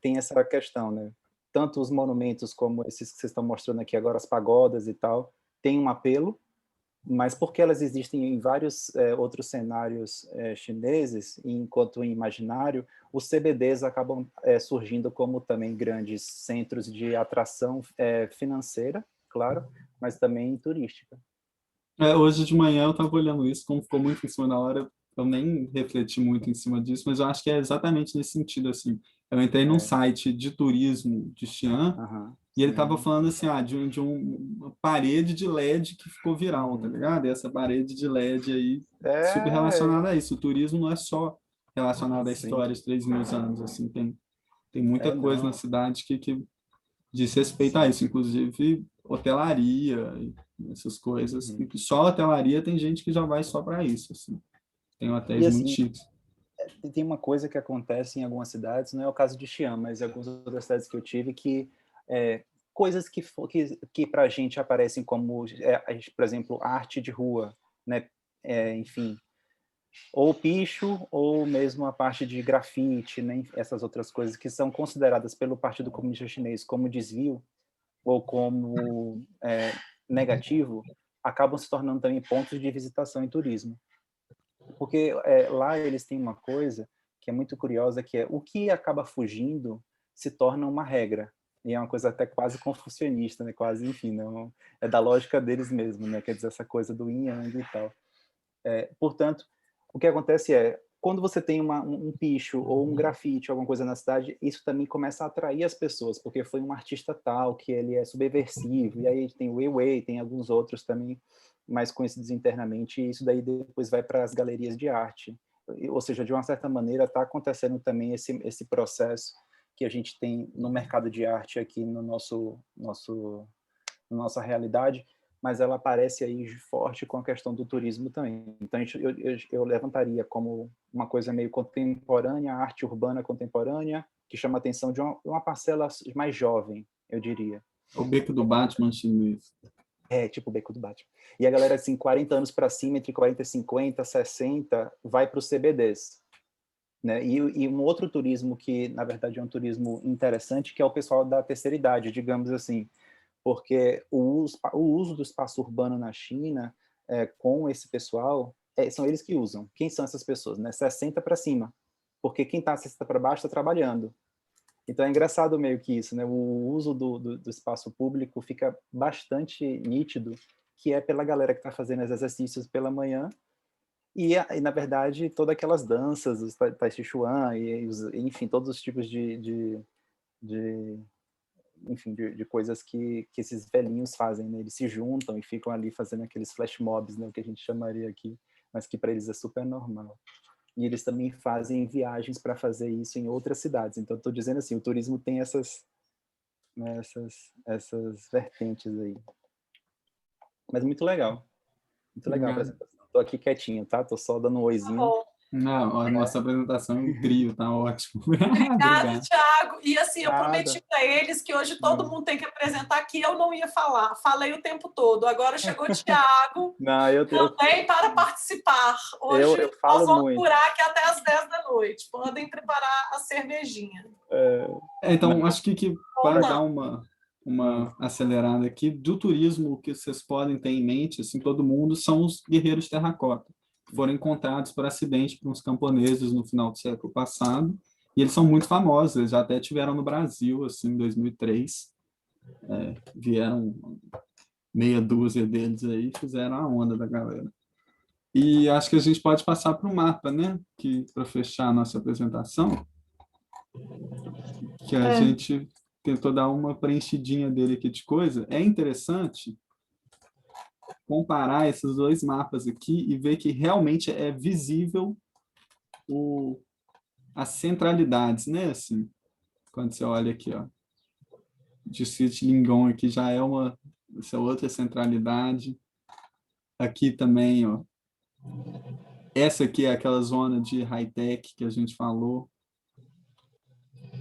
tem essa questão, né? Tanto os monumentos como esses que vocês estão mostrando aqui agora, as pagodas e tal, têm um apelo, mas porque elas existem em vários outros cenários chineses, enquanto em imaginário, os CBDs acabam surgindo como também grandes centros de atração financeira, claro, mas também turística. Hoje de manhã eu estava olhando isso, como ficou muito em cima da hora, eu nem refleti muito em cima disso, mas eu acho que é exatamente nesse sentido, assim. Eu entrei num site de turismo de Xi'an, e ele estava falando assim, de uma parede de LED que ficou viral, tá ligado? E essa parede de LED aí, super relacionada a isso. O turismo não é só relacionado à história, os 3.000 anos, assim, tem muita coisa na cidade que diz respeito a isso, inclusive hotelaria, essas coisas. E só hotelaria tem gente que já vai só para isso, assim. Tem hotéis E muito assim, chiques. tem uma coisa que acontece em algumas cidades, não é o caso de Xi'an, mas em algumas outras cidades que eu tive, que coisas que para a gente aparecem como, por exemplo, arte de rua, né? Enfim, ou picho, ou mesmo a parte de grafite, né? Essas outras coisas que são consideradas pelo Partido Comunista Chinês como desvio ou como negativo, acabam se tornando também pontos de visitação e turismo. Porque lá eles têm uma coisa que é muito curiosa, que é o que acaba fugindo se torna uma regra. E é uma coisa até quase confucionista, né? Quase, enfim, não, é da lógica deles mesmo, né? Quer dizer, essa coisa do yin yang e tal. Portanto, o que acontece quando você tem um picho ou um grafite, alguma coisa na cidade, isso também começa a atrair as pessoas, porque foi um artista tal, que ele é subversivo, e aí tem o Weiwei, tem alguns outros também mais conhecidos internamente, e isso daí depois vai para as galerias de arte. Ou seja, de uma certa maneira, está acontecendo também esse processo que a gente tem no mercado de arte aqui no nossa realidade, mas ela aparece aí forte com a questão do turismo também. Então, eu levantaria como uma coisa meio contemporânea, a arte urbana contemporânea, que chama a atenção de uma parcela mais jovem, eu diria. O Beco do Batman chinês. Tipo o Beco do Batman. E a galera, assim, 40 anos para cima, entre 40 e 50, 60, vai para os CBDs. Né? E um outro turismo que, na verdade, é um turismo interessante, que é o pessoal da terceira idade, digamos assim, porque o uso do espaço urbano na China, com esse pessoal, são eles que usam. Quem são essas pessoas? Né? 60 para cima, porque quem está 60 para baixo está trabalhando. Então é engraçado meio que isso, né? O uso do espaço público fica bastante nítido, que é pela galera que está fazendo os exercícios pela manhã, e na verdade, todas aquelas danças, os Tai Chi Chuan, enfim, todos os tipos de coisas que esses velhinhos fazem, né? Eles se juntam e ficam ali fazendo aqueles flash mobs, né? Que a gente chamaria aqui, mas que para eles é super normal. E eles também fazem viagens para fazer isso em outras cidades. Então, estou dizendo assim, o turismo tem essas vertentes aí. Mas muito legal. Muito legal a apresentação. Estou aqui quietinho, tá? Estou só dando um oizinho. Tá bom. Não, a nossa apresentação é incrível, tá ótimo. Obrigada, Thiago. E assim, eu Nada. prometi para eles que hoje todo mundo tem que apresentar, que eu não ia falar. Falei o tempo todo. Agora chegou o Thiago também para participar. Hoje eu falo nós vamos muito. durar aqui até as 10 da noite. Podem preparar a cervejinha. Então, acho que para dar uma acelerada aqui, do turismo que vocês podem ter em mente, assim, todo mundo, são os guerreiros terracota, que foram encontrados por acidente por uns camponeses no final do século passado, e eles são muito famosos, eles já até tiveram no Brasil, assim, em 2003, vieram meia dúzia deles aí, fizeram a onda da galera. E acho que a gente pode passar para o mapa, né? Para fechar a nossa apresentação, que a gente tentou dar uma preenchidinha dele aqui de coisa. É interessante comparar esses dois mapas aqui e ver que realmente é visível as centralidades, né? Assim, quando você olha aqui, ó, Distrito de Lingon aqui já é essa outra centralidade. Aqui também, ó, essa aqui é aquela zona de high-tech que a gente falou.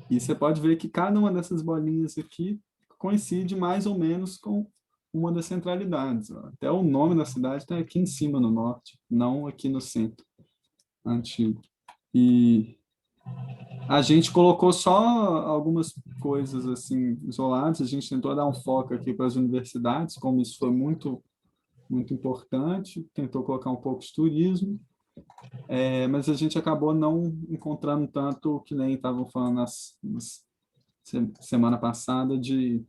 E você pode ver que cada uma dessas bolinhas aqui coincide mais ou menos com uma das centralidades. Ó. Até o nome da cidade está aqui em cima, no norte, não aqui no centro antigo. E a gente colocou só algumas coisas assim isoladas, a gente tentou dar um foco aqui para as universidades, como isso foi muito, muito importante, tentou colocar um pouco de turismo, mas a gente acabou não encontrando tanto, que nem estavam falando semana passada, de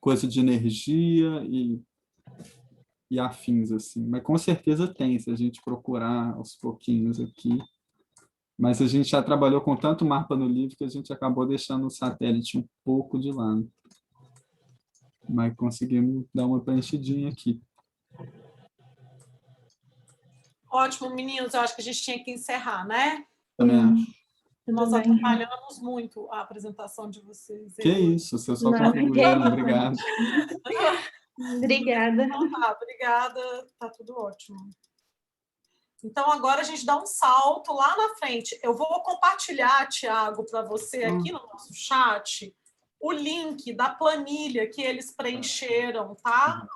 coisa de energia e afins, assim. Mas com certeza tem, se a gente procurar aos pouquinhos aqui. Mas a gente já trabalhou com tanto mapa no livro que a gente acabou deixando o satélite um pouco de lado. Mas conseguimos dar uma preenchidinha aqui. Ótimo, meninos. Eu acho que a gente tinha que encerrar, né? Também acho. Nós atrapalhamos muito a apresentação de vocês. Que isso, você só contribuindo. Obrigado. Obrigada. Então, tá, obrigada. Tá tudo ótimo. Então, agora a gente dá um salto lá na frente. Eu vou compartilhar, Tiago, para você aqui no nosso chat, o link da planilha que eles preencheram, tá?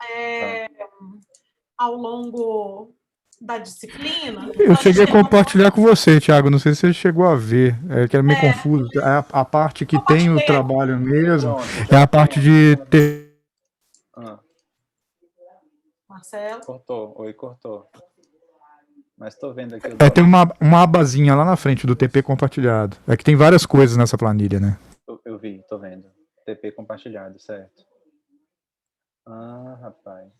Ao longo da disciplina. Eu cheguei a compartilhar com você, Tiago. Não sei se você chegou a ver. Que é meio confuso. A parte que tem o trabalho mesmo é a parte de ter. Marcelo? Cortou. Oi, cortou. Mas estou vendo aqui. Tem uma abazinha lá na frente do TP compartilhado. É que tem várias coisas nessa planilha, né? Eu vi, estou vendo. TP compartilhado, certo. Ah, rapaz.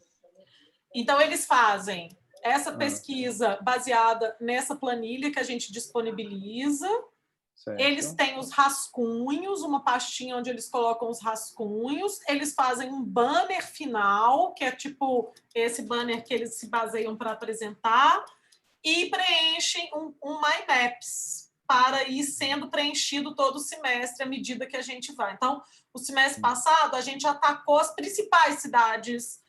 Então, eles fazem essa pesquisa baseada nessa planilha que a gente disponibiliza. Certo. Eles têm os rascunhos, uma pastinha onde eles colocam os rascunhos. Eles fazem um banner final, que é tipo esse banner que eles se baseiam para apresentar, e preenchem um My Maps para ir sendo preenchido todo o semestre à medida que a gente vai. Então, o semestre passado, a gente atacou as principais cidades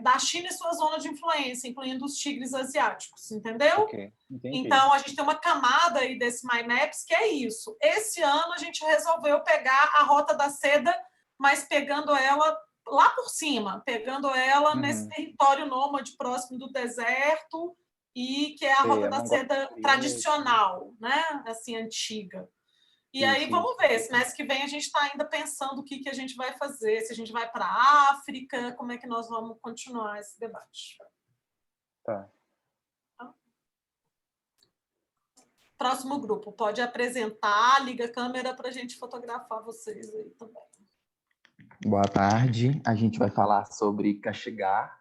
da China e sua zona de influência, incluindo os tigres asiáticos, entendeu? Okay, então, a gente tem uma camada aí desse My Maps que é isso. Esse ano, a gente resolveu pegar a Rota da Seda, mas pegando ela lá por cima, pegando ela nesse território nômade próximo do deserto, e que é a Rota da Seda tradicional, né? Assim, antiga. E aí, vamos ver, semestre que vem a gente está ainda pensando o que a gente vai fazer, se a gente vai para a África, como é que nós vamos continuar esse debate. Tá. Próximo grupo, pode apresentar, liga a câmera para a gente fotografar vocês aí também. Boa tarde, a gente vai falar sobre Kashigar.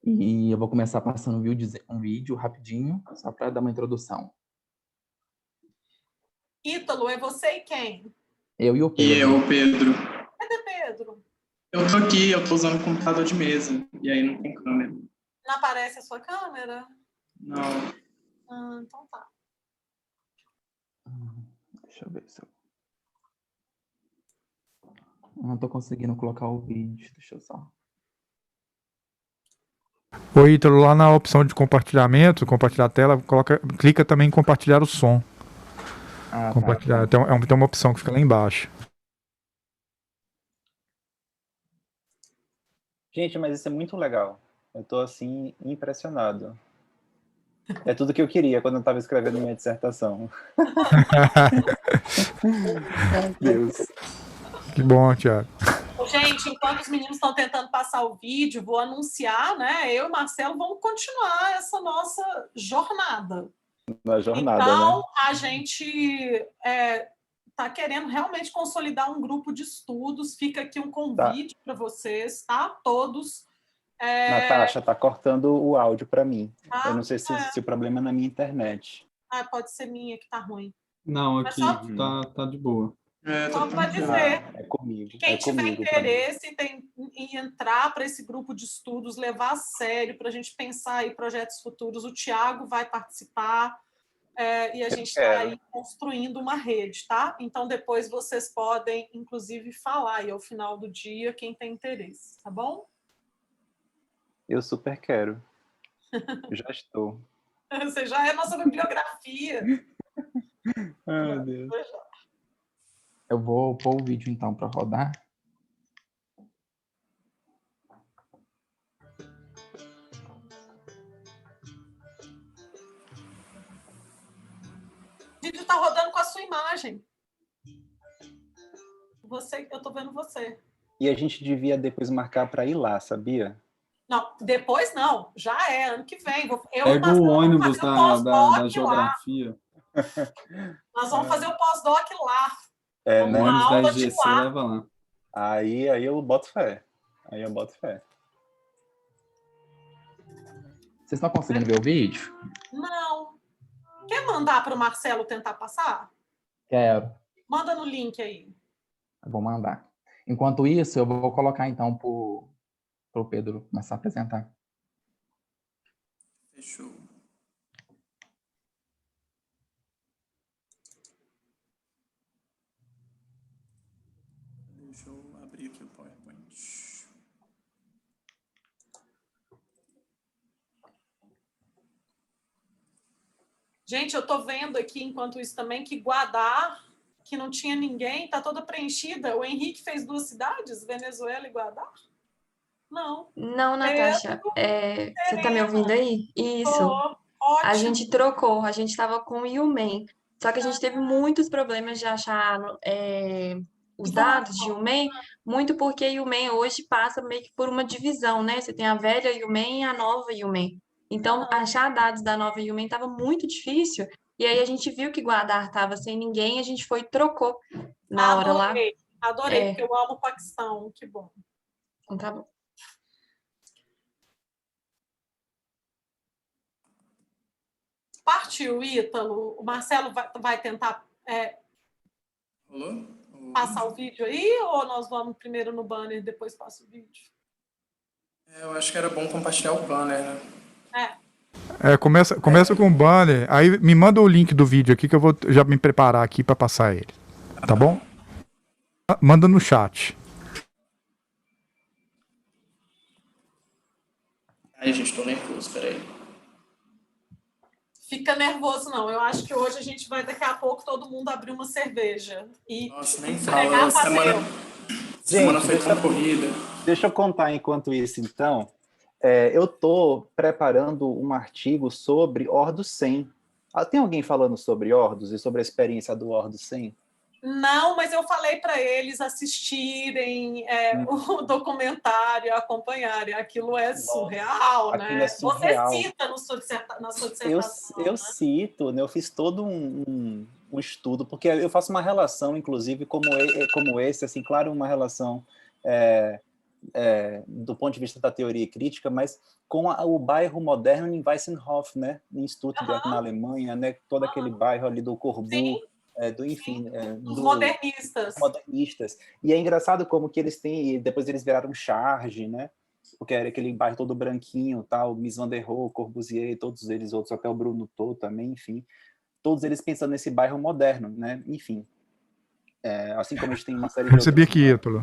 E eu vou começar passando um vídeo rapidinho, só para dar uma introdução. Ítalo, é você e quem? Eu e o Pedro. E eu, Pedro. Cadê Pedro? Eu tô aqui, eu tô usando o computador de mesa, e aí não tem câmera. Não aparece a sua câmera? Não. Então tá. Deixa eu ver se eu... Não tô conseguindo colocar o vídeo, deixa eu só... Oi, Ítalo, lá na opção de compartilhamento, compartilhar a tela, clica também em compartilhar o som. Compartilhar. Tá. Tem uma opção que fica lá embaixo. Gente, mas isso é muito legal. Eu tô, assim, impressionado. É tudo que eu queria quando eu estava escrevendo minha dissertação. Deus. Que bom, Thiago. Gente, enquanto os meninos estão tentando passar o vídeo, vou anunciar, né? Eu e o Marcelo vamos continuar essa nossa jornada. Na jornada, então, né? A gente está querendo realmente consolidar um grupo de estudos. Fica aqui um convite para vocês, tá? Todos Natasha, tá cortando o áudio para mim. Ah, Eu não sei se o problema é na minha internet. pode ser minha que tá ruim. Não, Mas aqui só, tá de boa. só para tranquilo. dizer, É comigo. quem É tiver comigo também. interesse em entrar para esse grupo de estudos, levar a sério, para a gente pensar em projetos futuros, o Tiago vai participar e a gente está aí construindo uma rede, tá? Então, depois vocês podem, inclusive, falar aí ao final do dia quem tem interesse, tá bom? Eu super quero. Já estou. Você já é nossa bibliografia. Ai, meu Deus. Eu vou pôr o vídeo, então, para rodar. O vídeo está rodando com a sua imagem. Eu estou vendo você. E a gente devia depois marcar para ir lá, sabia? Não, depois não. Já é, ano que vem. Pega o ônibus da geografia. Nós vamos fazer o pós-doc lá. É, O né? ônibus da aula IGC de lá. leva lá. Aí eu boto fé. Aí eu boto fé. Vocês estão conseguindo ver o vídeo? Não. Quer mandar para o Marcelo tentar passar? Quero. Manda no link aí. Eu vou mandar. Enquanto isso, eu vou colocar, então, para o Pedro começar a apresentar. Fechou. Deixa eu abrir aqui o PowerPoint. Gente, eu estou vendo aqui, enquanto isso também, que Guadar, que não tinha ninguém, está toda preenchida. O Henrique fez 2 cidades, Venezuela e Guadar? Não. Não, Natasha, você tá me ouvindo aí? Isso. Ótimo. A gente trocou, a gente estava com o Yumen, só que a gente teve muitos problemas de achar os dados de Yumen, muito porque Yumen hoje passa meio que por uma divisão, né? Você tem a velha Yumen e a nova Yumen. Então, achar dados da nova Yumen estava muito difícil, e aí a gente viu que Guadar estava sem ninguém, a gente foi e trocou na hora lá. Adorei, porque eu amo o Paquistão, que bom. Então tá bom. Partiu, Ítalo. O Marcelo vai tentar passar o vídeo aí, ou nós vamos primeiro no banner e depois passa o vídeo? Eu acho que era bom compartilhar o banner, né? Começa com o banner, aí me manda o link do vídeo aqui que eu vou já me preparar aqui para passar ele. Tá bom? Manda no chat. Ai, gente, tô nervoso, peraí. Fica nervoso, não. Eu acho que hoje a gente vai, daqui a pouco, todo mundo abrir uma cerveja. E nossa, nem fala. Semana foi tão corrida. Deixa eu contar enquanto isso, então. Eu estou preparando um artigo sobre Ordus 100. Tem alguém falando sobre Ordus e sobre a experiência do Ordus 100? Não, mas eu falei para eles assistirem o documentário, acompanharem. Aquilo é surreal, né? É surreal. Você cita na sua dissertação. Eu cito, né? Eu fiz todo um estudo, porque eu faço uma relação, inclusive, como esse, assim, claro, uma relação do ponto de vista da teoria crítica, mas com o bairro moderno em Weissenhof, né? Em Stuttgart, na Alemanha, né? Todo aquele bairro ali do Corbu. Sim. Dos modernistas. E é engraçado como que eles têm, e depois eles viraram Charge, né? Porque era aquele bairro todo branquinho, tal, Mies van der Rohe, Corbusier, todos eles outros, até o Bruno Tho também, enfim. Todos eles pensando nesse bairro moderno, né? Enfim. Assim como a gente tem uma série de Recebi aqui, Ítalo.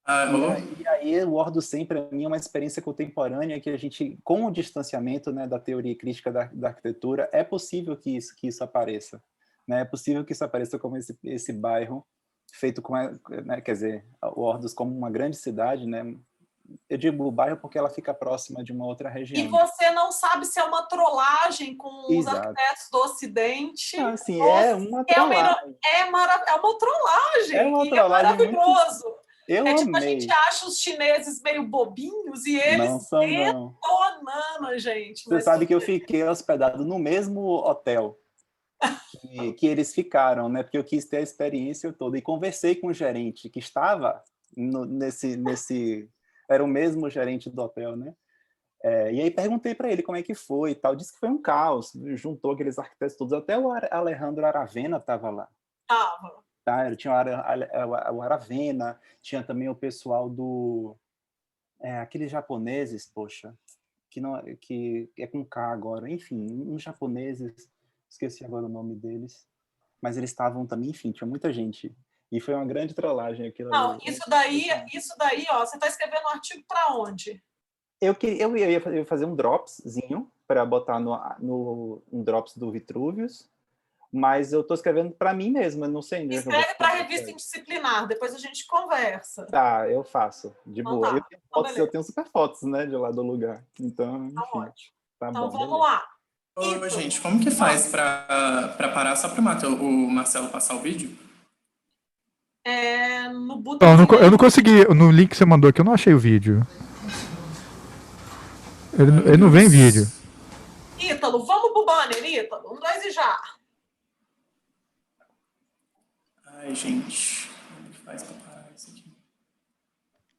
E aí o Ordus 100, para mim, é uma experiência contemporânea que a gente, com o distanciamento, né, da teoria crítica da arquitetura, é possível que isso apareça. Né? É possível que isso apareça como esse bairro feito com, né, quer dizer, o Ordus como uma grande cidade, né? Eu digo bairro porque ela fica próxima de uma outra região. E você não sabe se é uma trollagem com os arquitetos do Ocidente. Não, assim, é uma trollagem. É uma trollagem. É uma trollagem. É maravilhoso. Muito... Eu tipo, amei. A gente acha os chineses meio bobinhos e eles detonando, gente. Você sabe que eu fiquei hospedado no mesmo hotel que eles ficaram, né? Porque eu quis ter a experiência toda. E conversei com o gerente que estava era o mesmo gerente do hotel, né? E aí perguntei para ele como é que foi e tal. Disse que foi um caos, juntou aqueles arquitetos todos. Até o Alejandro Aravena estava lá. Tava. Tá? Tinha o Aravena, tinha também o pessoal do... aqueles japoneses, poxa, que é com K agora. Enfim, uns japoneses, esqueci agora o nome deles. Mas eles estavam também, enfim, tinha muita gente. E foi uma grande trollagem aquilo. Não, isso daí, ó, você está escrevendo um artigo para onde? Eu ia fazer um dropszinho para botar um drops do Vitruvius, mas eu estou escrevendo para mim mesmo, eu não sei ainda. Escreve para a revista Indisciplinar, depois a gente conversa. Tá, eu faço, de boa. Tá. Eu tenho fotos, eu tenho super fotos, né, de lá do lugar. Então, enfim, ótimo. Tá então bom, vamos lá. Ô, gente, como que faz para parar, só para o Marcelo passar o vídeo? No botão. Eu não consegui, no link que você mandou aqui, eu não achei o vídeo. Ele não vem vídeo. Ítalo, vamos pro banner, Ítalo. 1, 2 e já. Ai, gente, como que faz para parar isso aqui?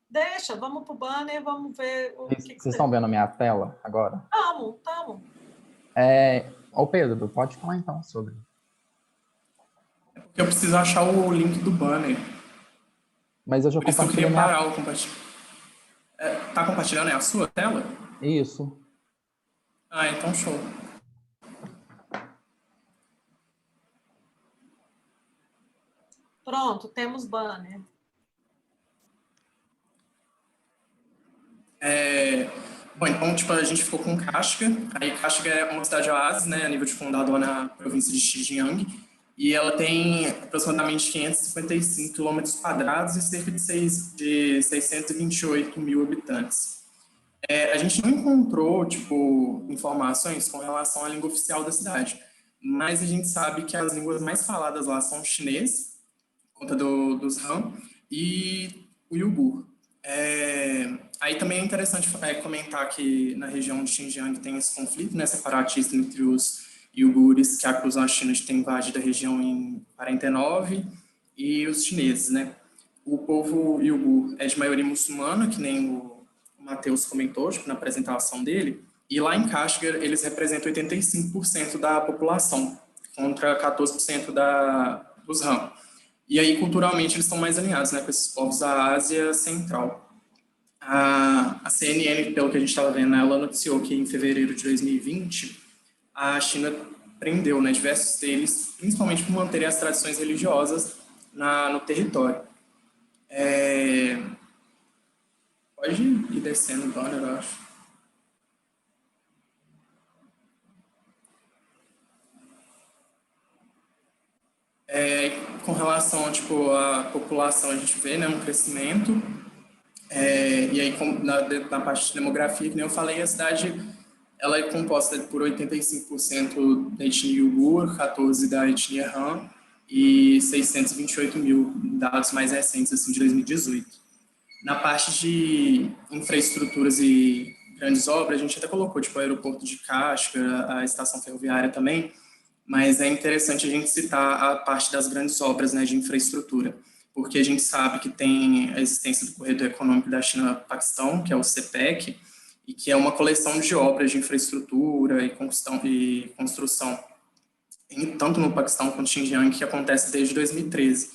Deixa, vamos pro banner, vamos ver o que Vocês estão vendo a minha tela agora? Tamo. Ô Pedro, pode falar então sobre. É porque eu preciso achar o link do banner. Mas eu já Por isso eu compartilhei queria parar o compartilhar. Tá compartilhando? É a sua tela? Isso. Ah, então show. Pronto, temos banner. Bom, então, tipo, a gente ficou com Kashgar. Aí Kashgar é uma cidade oásis, né, a nível de condado na província de Xinjiang. E ela tem aproximadamente 555 km² e cerca de 628 mil habitantes. A gente não encontrou, tipo, informações com relação à língua oficial da cidade, mas a gente sabe que as línguas mais faladas lá são o chinês, por conta dos Han, e o Uyghur. Aí também é interessante comentar que na região de Xinjiang tem esse conflito, né, separatista entre os Uigures, que acusam a China de ter invadido a região em 49, e os chineses, né. O povo Uyghur é de maioria muçulmana, que nem o Matheus comentou, tipo, na apresentação dele, e lá em Kashgar eles representam 85% da população, contra 14% dos Han. E aí, culturalmente, eles estão mais alinhados, né, com esses povos da Ásia Central. A CNN, pelo que a gente estava vendo, ela noticiou que em fevereiro de 2020, a China prendeu, né, diversos deles, principalmente por manterem as tradições religiosas no território. Pode ir descendo o banner, eu acho. Com relação tipo, à população, a gente vê, né, um crescimento. E aí, na parte de demografia, que nem eu falei, a cidade ela é composta por 85% da etnia Uyghur, 14% da etnia Han e 628 mil dados mais recentes, assim, de 2018. Na parte de infraestruturas e grandes obras, a gente até colocou, tipo, o aeroporto de Kashgar, a estação ferroviária também, mas é interessante a gente citar a parte das grandes obras, né, de infraestrutura, porque a gente sabe que tem a existência do Corredor Econômico da China-Paquistão, que é o CPEC, e que é uma coleção de obras de infraestrutura e construção, tanto no Paquistão quanto no Xinjiang, que acontece desde 2013.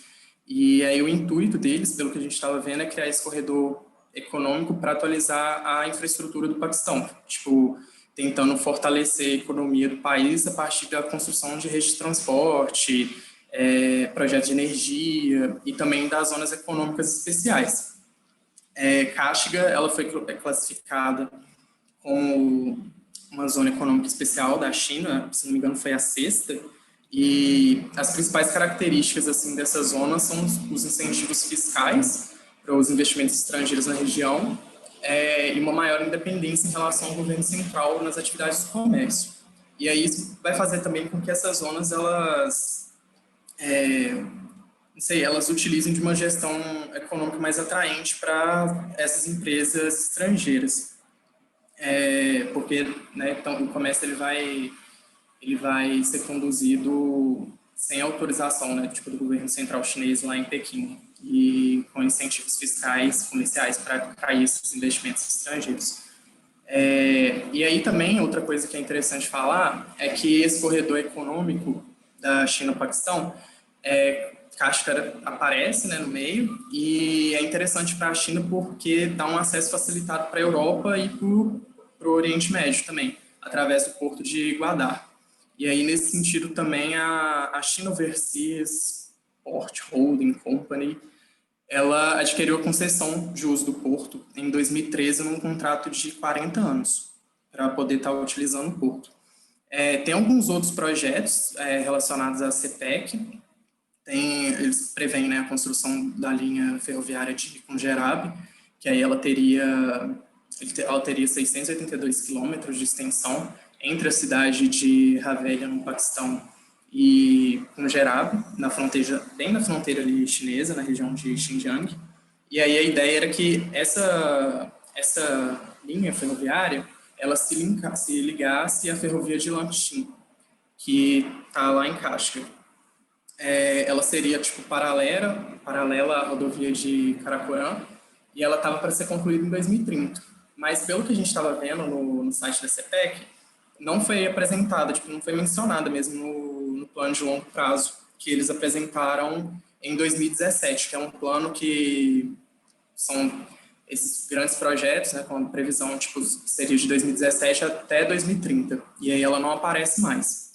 E aí o intuito deles, pelo que a gente estava vendo, é criar esse corredor econômico para atualizar a infraestrutura do Paquistão, tipo, tentando fortalecer a economia do país a partir da construção de redes de transporte, projetos de energia e também das zonas econômicas especiais. Kashgar, ela foi classificada como uma zona econômica especial da China, se não me engano foi a 6ª, e as principais características assim dessa zona são os incentivos fiscais para os investimentos estrangeiros na região e uma maior independência em relação ao governo central nas atividades do comércio. E aí isso vai fazer também com que essas zonas elas utilizem de uma gestão econômica mais atraente para essas empresas estrangeiras. Porque, né, então, o comércio ele vai ser conduzido sem autorização, né, tipo, do governo central chinês lá em Pequim. e com incentivos fiscais, comerciais para atrair esses investimentos estrangeiros. E aí também, outra coisa que é interessante falar é que esse corredor econômico da China-Paquistão, Kashgar aparece, né, no meio, e é interessante para a China porque dá um acesso facilitado para a Europa e para o Oriente Médio também, através do porto de Gwadar. E aí, nesse sentido, também a China Overseas Port Holding Company, ela adquiriu a concessão de uso do porto em 2013 num contrato de 40 anos para poder estar utilizando o porto. Tem alguns outros projetos relacionados à CPEC. Eles preveem, né, a construção da linha ferroviária de Punjab, que aí ela teria 682 quilômetros de extensão entre a cidade de Havelia, no Paquistão, e Punjab, bem na fronteira ali chinesa, na região de Xinjiang. E aí a ideia era que essa linha ferroviária ela se ligasse à ferrovia de Lampshin, que está lá em Kashgar. Ela seria tipo paralela à rodovia de Karakoram, e ela estava para ser concluída em 2030. Mas pelo que a gente estava vendo no site da CPEC, não foi apresentada, não foi mencionada mesmo no plano de longo prazo que eles apresentaram em 2017, que é um plano que são esses grandes projetos, né, com a previsão seria de 2017 até 2030, e aí ela não aparece mais.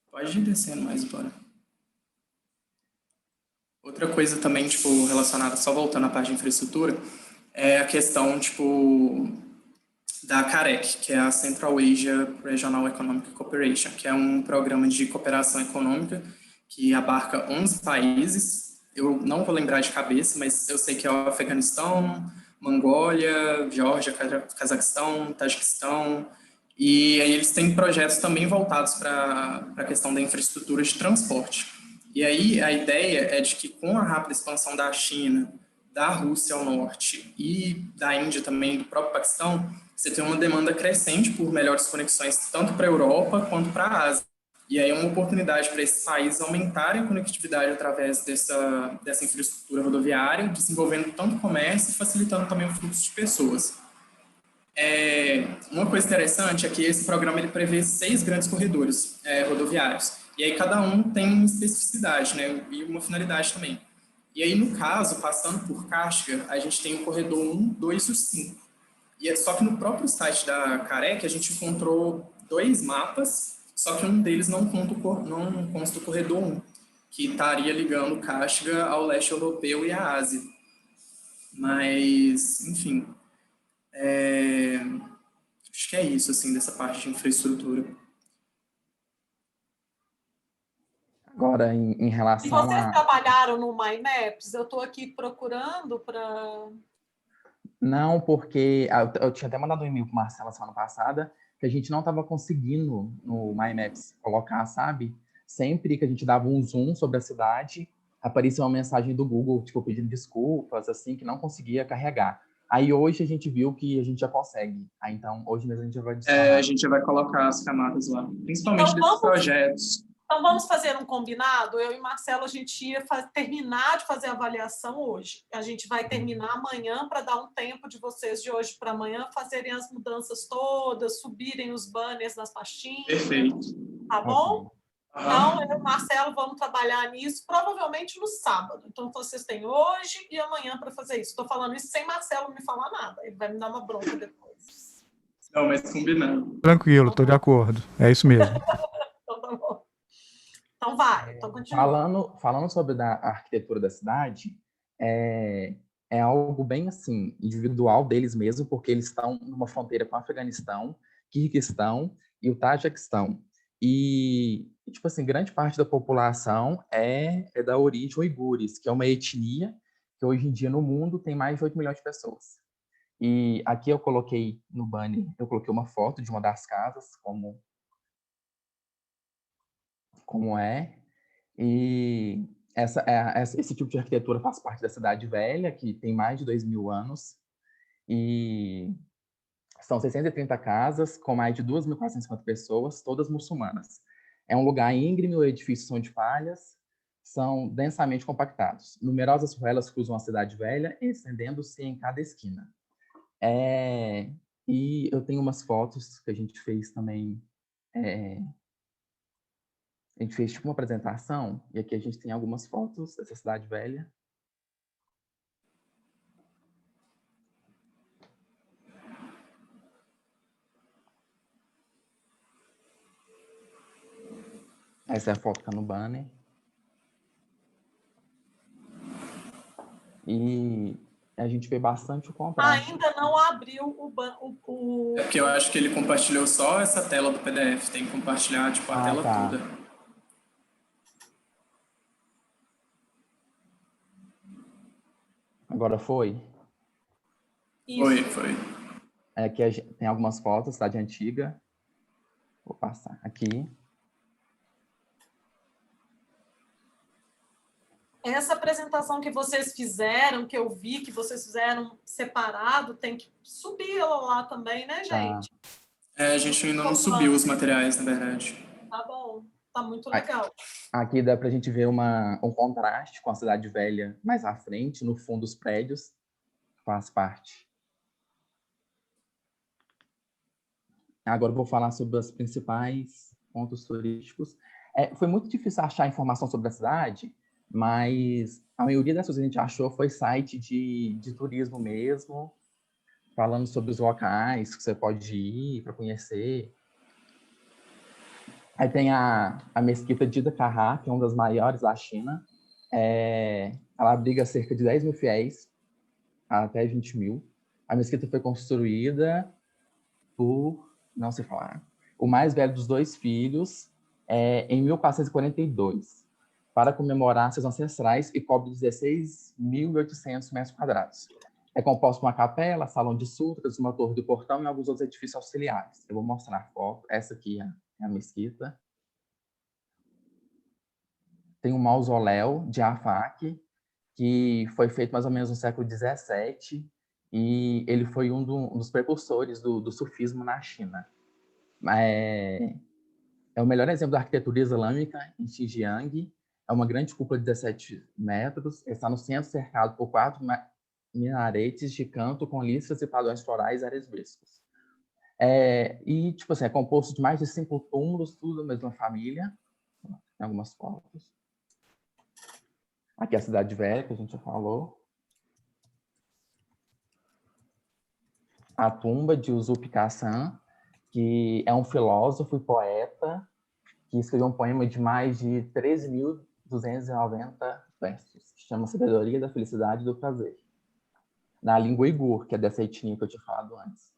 Pode ir descendo mais, bora. Outra coisa também, relacionada, só voltando à parte de infraestrutura, é a questão, da CAREC, que é a Central Asia Regional Economic Cooperation, que é um programa de cooperação econômica que abarca 11 países. Eu não vou lembrar de cabeça, mas eu sei que é o Afeganistão, Mongólia, Geórgia, Cazaquistão, Tajiquistão, e aí eles têm projetos também voltados para a questão da infraestrutura de transporte. E aí a ideia é de que com a rápida expansão da China, da Rússia ao norte e da Índia também, do próprio Paquistão, você tem uma demanda crescente por melhores conexões tanto para a Europa quanto para a Ásia. E aí é uma oportunidade para esses países aumentarem a conectividade através dessa infraestrutura rodoviária, desenvolvendo tanto comércio e facilitando também o fluxo de pessoas. Uma coisa interessante é que esse programa ele prevê 6 grandes corredores rodoviários. E aí cada um tem uma especificidade, né, e uma finalidade também. E aí, no caso, passando por Kashgar, a gente tem o corredor 1, 2 e o 5. E só que no próprio site da CAREC a gente encontrou 2 mapas, só que um deles não consta o corredor 1, que estaria ligando Kashgar ao leste europeu e à Ásia. Mas, enfim, acho que é isso, assim, dessa parte de infraestrutura. Agora, em relação E vocês trabalharam no MyMaps? Eu estou aqui procurando para... Não, porque eu tinha até mandado um e-mail para o Marcelo semana passada que a gente não estava conseguindo no MyMaps colocar, sabe? Sempre que a gente dava um zoom sobre a cidade, aparecia uma mensagem do Google, pedindo desculpas, assim, que não conseguia carregar. Aí hoje a gente viu que a gente já consegue. Aí então, hoje mesmo a gente já vai adicionar. A gente já vai colocar as camadas lá, principalmente desses projetos. Então, vamos fazer um combinado? Eu e Marcelo, a gente ia terminar de fazer a avaliação hoje. A gente vai terminar amanhã para dar um tempo de vocês, de hoje para amanhã, fazerem as mudanças todas, subirem os banners nas pastinhas. Perfeito. Tá bom? Então, eu e o Marcelo vamos trabalhar nisso, provavelmente no sábado. Então, vocês têm hoje e amanhã para fazer isso. Estou falando isso sem Marcelo me falar nada. Ele vai me dar uma bronca depois. Não, mas combinando. Tranquilo, estou de acordo. É isso mesmo. Então, tá bom. Então vai, então continua. Falando sobre a arquitetura da cidade, é algo bem assim, individual deles mesmo, porque eles estão numa fronteira com o Afeganistão, Quirguistão e o Tajiquistão. E, grande parte da população é da origem uigures, que é uma etnia que hoje em dia no mundo tem mais de 8 milhões de pessoas. E aqui eu coloquei no banner, uma foto de uma das casas, como é, e esse tipo de arquitetura faz parte da cidade velha, que tem mais de 2.000 anos, e são 630 casas, com mais de 2.450 pessoas, todas muçulmanas. É um lugar íngreme, os edifícios são de palhas, são densamente compactados. Numerosas ruelas cruzam a cidade velha, estendendo-se em cada esquina. E eu tenho umas fotos que a gente fez também. A gente fez tipo uma apresentação, e aqui a gente tem algumas fotos dessa cidade velha. Essa é a foto que tá no banner. E a gente vê bastante o contraste. Ainda não abriu o... É porque eu acho que ele compartilhou só essa tela do PDF. Tem que compartilhar, tipo, a tela tá. toda. Agora foi? Isso. Foi. Aqui tem algumas fotos, cidade antiga. Vou passar aqui. Essa apresentação que vocês fizeram, que eu vi que vocês fizeram separado, tem que subir ela lá também, né, gente? A gente ainda não subiu os materiais, na verdade. Tá bom, tá muito legal. Aqui dá pra gente ver um contraste com a cidade velha mais à frente, no fundo dos prédios. Faz parte. Agora eu vou falar sobre os principais pontos turísticos. Foi muito difícil achar informação sobre a cidade, mas a maioria das coisas que a gente achou foi site de turismo mesmo, falando sobre os locais que você pode ir para conhecer. Aí tem a mesquita de Ida Kahá, que é uma das maiores da China. Ela abriga cerca de 10 mil fiéis, até 20 mil. A mesquita foi construída por, não sei falar, o mais velho dos 2 filhos, em 1442. Para comemorar seus ancestrais e cobre 16.800 metros quadrados. É composto por uma capela, salão de sutras, uma torre do portão e alguns outros edifícios auxiliares. Eu vou mostrar a foto. Essa aqui é a mesquita. Tem um mausoléu de Afak, que foi feito mais ou menos no século XVII, e ele foi um dos precursores do sufismo na China. É o melhor exemplo da arquitetura islâmica em Xinjiang. É uma grande cúpula de 17 metros, está no centro cercado por 4 minaretes de canto com listras e padrões florais aresbescos. E, tipo assim, é composto de mais de 5 túmulos, tudo da mesma família. Tem algumas fotos. Aqui é a cidade velha, que a gente já falou. A tumba de Usup Kassan, que é um filósofo e poeta que escreveu um poema de mais de 13.290 versos, que chama Sabedoria da Felicidade e do Prazer, na língua uigur, que é dessa etnia que eu tinha falado antes.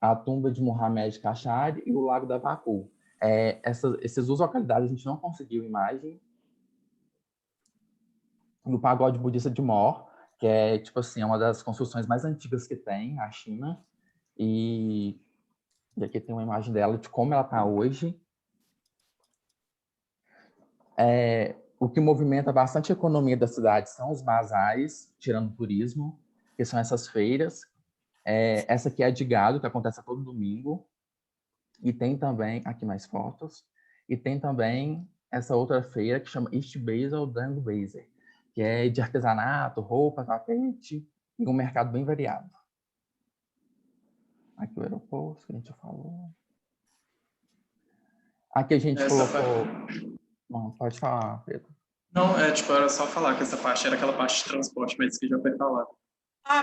A tumba de Muhammad Kashari e o Lago da Baku. Essas 2 localidades a gente não conseguiu imagem. No pagode budista de Mor, que é, tipo assim, uma das construções mais antigas que tem na China. E aqui tem uma imagem dela, de como ela está hoje. O que movimenta bastante a economia da cidade são os bazares, tirando o turismo, que são essas feiras. Essa aqui é a de gado, que acontece todo domingo. E tem também, aqui mais fotos, e tem também essa outra feira que chama East Basel Dang Baser, que é de artesanato, roupa, tapete, e um mercado bem variado. Aqui o aeroporto, que a gente já falou. Aqui a gente colocou... Não, pode falar, Pedro. Não, era só falar que essa parte era aquela parte de transporte, mas que já foi falado.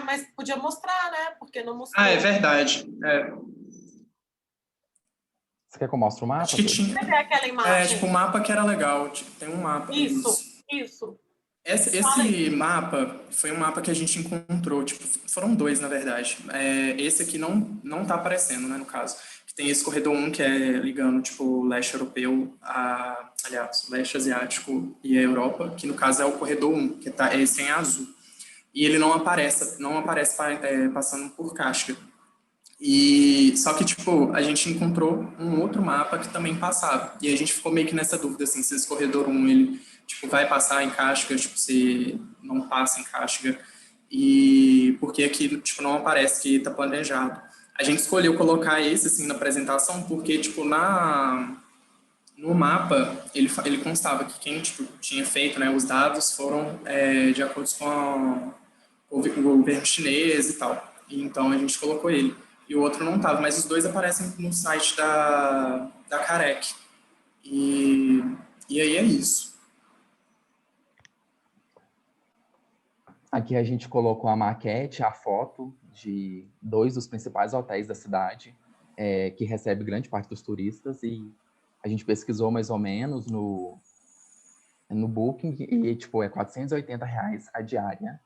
Mas podia mostrar, né? Porque não mostrou. É verdade. Você quer que eu mostre o mapa? Acho que tinha... Você vê aquela imagem? Tipo, o mapa que era legal. Tem um mapa. Isso. Esse mapa foi um mapa que a gente encontrou, tipo, foram 2, na verdade. Esse aqui não tá aparecendo, né, no caso. Tem esse corredor 1 que é ligando, tipo, o leste europeu aliás, o leste asiático e a Europa, que no caso é o corredor 1, que tá esse em azul. E ele não aparece passando por Kashgar. E só que, tipo, a gente encontrou um outro mapa que também passava. E a gente ficou meio que nessa dúvida, assim, se esse corredor 1, ele, tipo, vai passar em Kashgar, tipo, se não passa em Kashgar. E porque aqui, tipo, não aparece que tá planejado. A gente escolheu colocar esse, assim, na apresentação, porque, tipo, no mapa, ele constava que quem tipo, tinha feito, né, os dados foram de acordo com o governo chinês e tal. E, então a gente colocou ele. E o outro não estava, mas os dois aparecem no site da Carec. E aí é isso. Aqui a gente colocou a maquete, a foto de 2 dos principais hotéis da cidade, que recebe grande parte dos turistas, e a gente pesquisou mais ou menos no Booking, e tipo, é R$480 a diária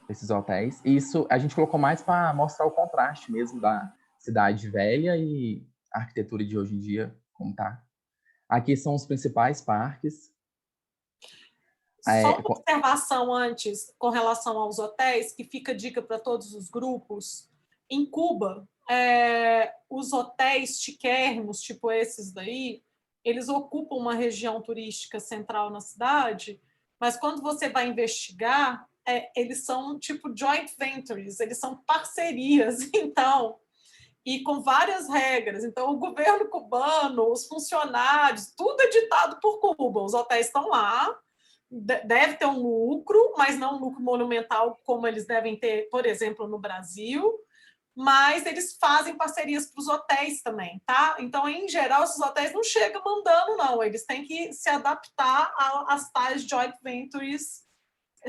desses hotéis. E isso a gente colocou mais para mostrar o contraste mesmo da cidade velha e a arquitetura de hoje em dia, como tá. Aqui são os principais parques. Só uma observação antes, com relação aos hotéis, que fica dica para todos os grupos. Em Cuba, os hotéis chiquérrimos, tipo esses daí, eles ocupam uma região turística central na cidade, mas quando você vai investigar, eles são tipo joint ventures, eles são parcerias, então, e com várias regras. Então, o governo cubano, os funcionários, tudo é ditado por Cuba. Os hotéis estão lá, deve ter um lucro, mas não um lucro monumental como eles devem ter, por exemplo, no Brasil, mas eles fazem parcerias para os hotéis também, tá? Então, em geral, esses hotéis não chegam mandando, não. Eles têm que se adaptar às tais joint ventures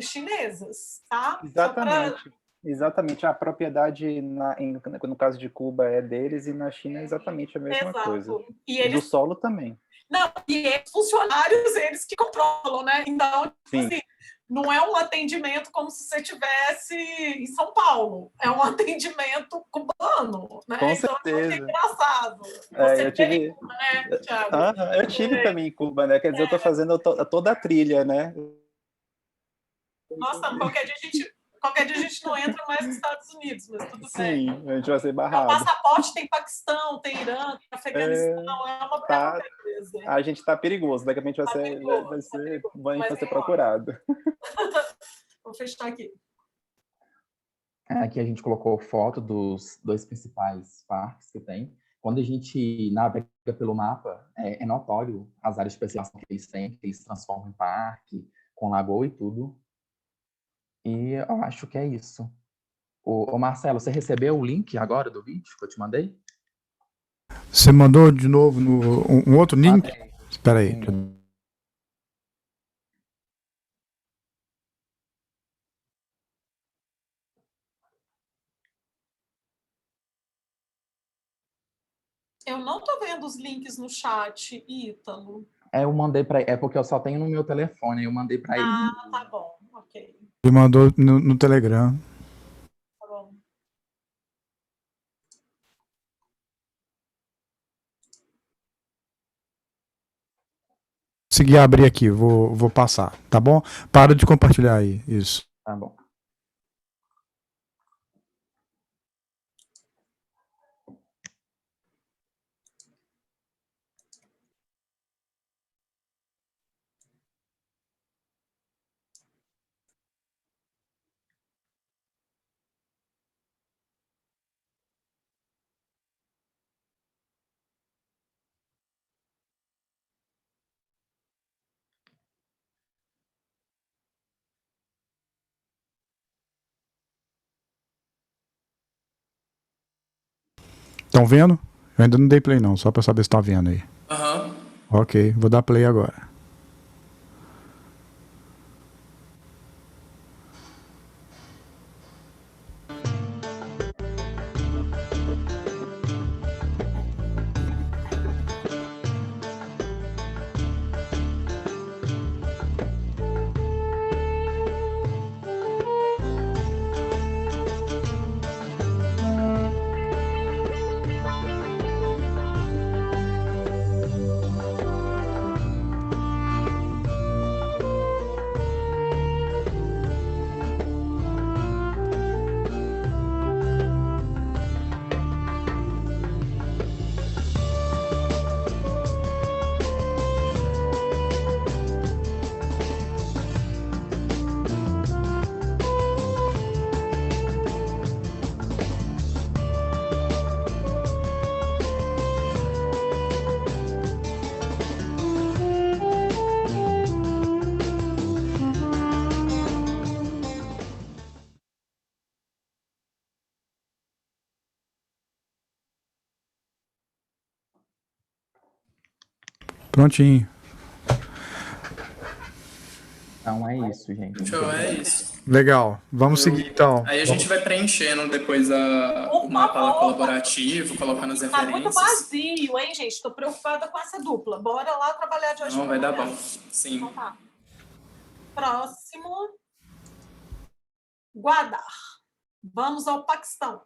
chinesas, tá? Exatamente. Exatamente. A propriedade, no caso de Cuba, é deles, e na China é exatamente a mesma coisa. E eles... do solo também. Não, e funcionários, eles que controlam, né? Então, tipo assim, não é um atendimento como se você estivesse em São Paulo. É um atendimento cubano, né? Com então, certeza. É engraçado. Eu tive... né, Thiago? Eu tive também em Cuba, né? Quer dizer, eu estou fazendo toda a trilha, né? Nossa, qualquer dia a gente não entra mais nos Estados Unidos, mas tudo bem. Sim, a gente vai ser barrado. O passaporte tem Paquistão, tem Irã, tem Afeganistão, é uma beleza. A gente está perigoso, daqui a pouco vai ser procurado. Vou fechar aqui. Aqui a gente colocou foto dos 2 principais parques que tem. Quando a gente navega pelo mapa, é notório as áreas de especialização que eles têm, que eles transformam em parque, com lagoa e tudo. E eu acho que é isso. Ô Marcelo, você recebeu o link agora do vídeo que eu te mandei? Você mandou de novo um outro link? Espera aí. Eu não estou vendo os links no chat, Ítalo. Eu mandei para... É porque eu só tenho no meu telefone, eu mandei para ele. Ah, tá bom. Ok. Ele mandou no Telegram. Tá bom. Consegui abrir aqui, vou passar, tá bom? Para de compartilhar aí, isso. Tá bom. Estão vendo? Eu ainda não dei play não, só para saber se está vendo aí. Aham. Ok, vou dar play agora. Prontinho. Então é isso, gente. Show, é isso. Legal. Vamos seguir, então. Aí a gente vai preenchendo depois o mapa lá colaborativo, colocando as Tá muito referências. vazio, hein, gente? Estou preocupada com essa dupla. Bora lá trabalhar de hoje. Não, vai dar bom. Sim. Então tá. Próximo. Guadar. Vamos ao Paquistão.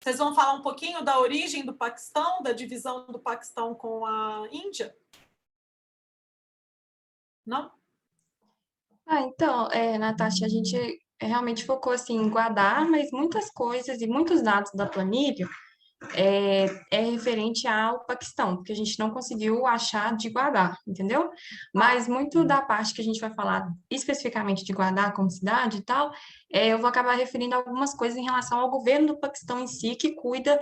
Vocês vão falar um pouquinho da origem do Paquistão, da divisão do Paquistão com a Índia? Não? Então, Natasha, a gente realmente focou assim, em Guadar, mas muitas coisas e muitos dados da planilha é referente ao Paquistão, porque a gente não conseguiu achar de Guadar, entendeu? Mas muito da parte que a gente vai falar especificamente de Guadar como cidade e tal, eu vou acabar referindo algumas coisas em relação ao governo do Paquistão em si, que cuida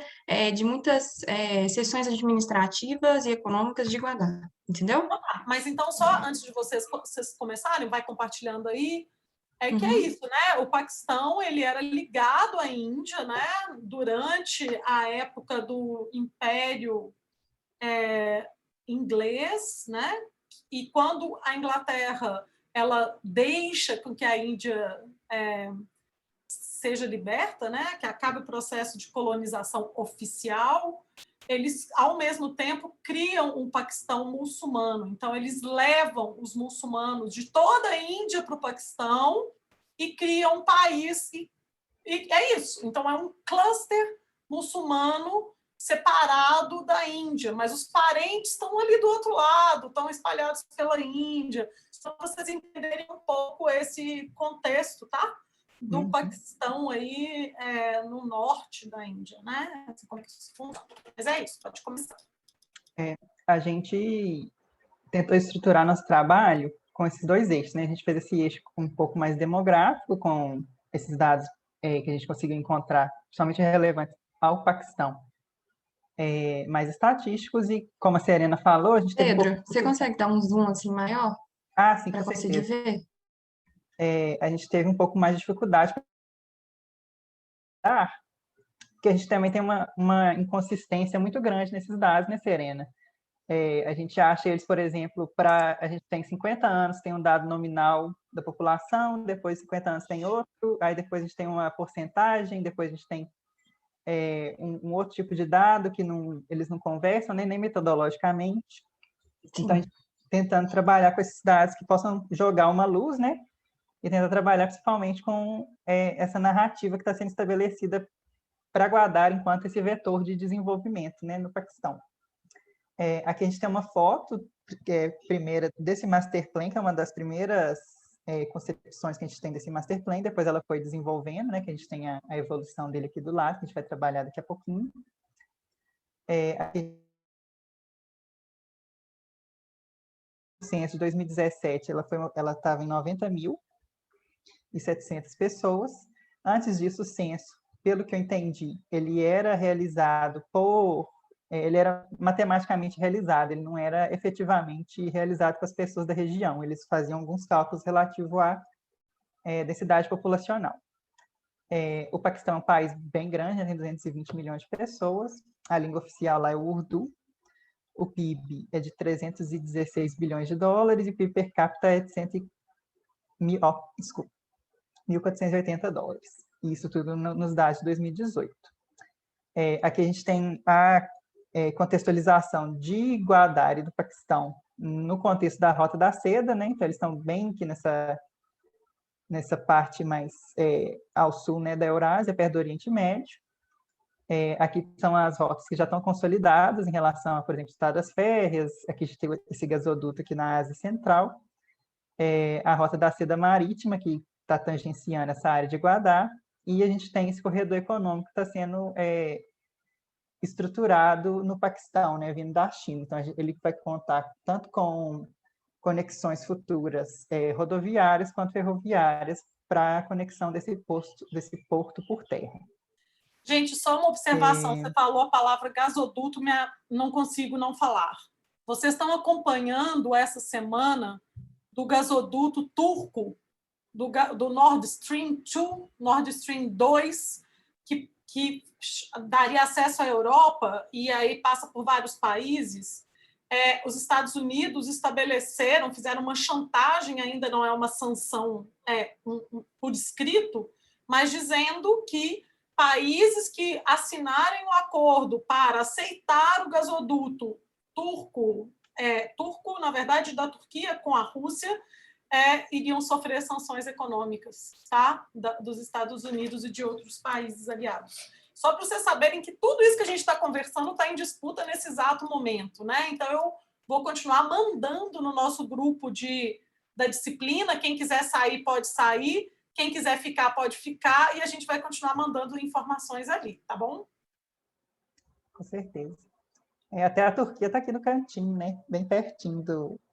de muitas seções administrativas e econômicas de Guadar, entendeu? Mas então, só antes de vocês começarem, vai compartilhando aí, que é isso, né? O Paquistão, ele era ligado à Índia, né? Durante a época do Império Inglês, né? E quando a Inglaterra ela deixa com que a Índia seja liberta, né? Que acabe o processo de colonização oficial, eles, ao mesmo tempo, criam um Paquistão muçulmano. Então, eles levam os muçulmanos de toda a Índia para o Paquistão e criam um país. E é isso. Então, é um cluster muçulmano separado da Índia, mas os parentes estão ali do outro lado, estão espalhados pela Índia. Só para vocês entenderem um pouco esse contexto, tá? Do Paquistão aí no norte da Índia, né? Assim, como que isso funciona. Mas é isso, pode começar. A gente tentou estruturar nosso trabalho com esses dois eixos, né? A gente fez esse eixo um pouco mais demográfico, com esses dados que a gente conseguiu encontrar, principalmente relevantes ao Paquistão, mais estatísticos, e como a Serena falou, a gente teve Pedro, você consegue dar um zoom assim maior? Sim, para com conseguir certeza. ver? A gente teve um pouco mais de dificuldade, porque a gente também tem uma inconsistência muito grande nesses dados, né, Serena? A gente acha eles, por exemplo, a gente tem 50 anos, tem um dado nominal da população, depois 50 anos tem outro, aí depois a gente tem uma porcentagem, depois a gente tem um outro tipo de dado que eles não conversam, nem metodologicamente. Sim. Então, a gente tentando trabalhar com esses dados que possam jogar uma luz, né? E tentar trabalhar principalmente com essa narrativa que está sendo estabelecida para Guadar enquanto esse vetor de desenvolvimento, né, no Paquistão. Aqui a gente tem uma foto, que é a primeira desse Master Plan, que é uma das primeiras concepções que a gente tem desse Master Plan, depois ela foi desenvolvendo, né, que a gente tem a evolução dele aqui do lado, que a gente vai trabalhar daqui a pouquinho. Aqui, o censo de 2017, ela estava em 90.700 pessoas. Antes disso, o censo, pelo que eu entendi, ele era realizado ele era matematicamente realizado, ele não era efetivamente realizado com as pessoas da região, eles faziam alguns cálculos relativos à densidade populacional. O Paquistão é um país bem grande, tem 220 milhões de pessoas, a língua oficial lá é o Urdu, o PIB é de 316 bilhões de dólares e o PIB per capita é de 1.480 dólares. Isso tudo nos dados de 2018. Aqui a gente tem a contextualização de Guadar e do Paquistão no contexto da Rota da Seda, né? Então eles estão bem aqui nessa parte mais ao sul, né, da Eurásia, perto do Oriente Médio. Aqui são as rotas que já estão consolidadas em relação a, por exemplo, estradas férreas. Aqui a gente tem esse gasoduto aqui na Ásia Central. A Rota da Seda Marítima, que está tangenciando essa área de Guadar. E a gente tem esse corredor econômico que está sendo estruturado no Paquistão, né, vindo da China. Então, ele vai contar tanto com conexões futuras rodoviárias quanto ferroviárias para a conexão desse porto por terra. Gente, só uma observação. Você falou a palavra gasoduto, não consigo não falar. Vocês estão acompanhando essa semana do gasoduto turco, do Nord Stream 2, Nord Stream 2, que daria acesso à Europa e aí passa por vários países. os Estados Unidos estabeleceram, fizeram uma chantagem, ainda não é uma sanção por escrito, mas dizendo que países que assinarem o acordo para aceitar o gasoduto turco, na verdade, da Turquia com a Rússia, iriam sofrer sanções econômicas, tá? Dos Estados Unidos e de outros países aliados. Só para vocês saberem que tudo isso que a gente está conversando está em disputa nesse exato momento, né? Então, eu vou continuar mandando no nosso grupo da disciplina. Quem quiser sair, pode sair. Quem quiser ficar, pode ficar. E a gente vai continuar mandando informações ali, tá bom? Com certeza. Até a Turquia está aqui no cantinho, né? Bem pertinho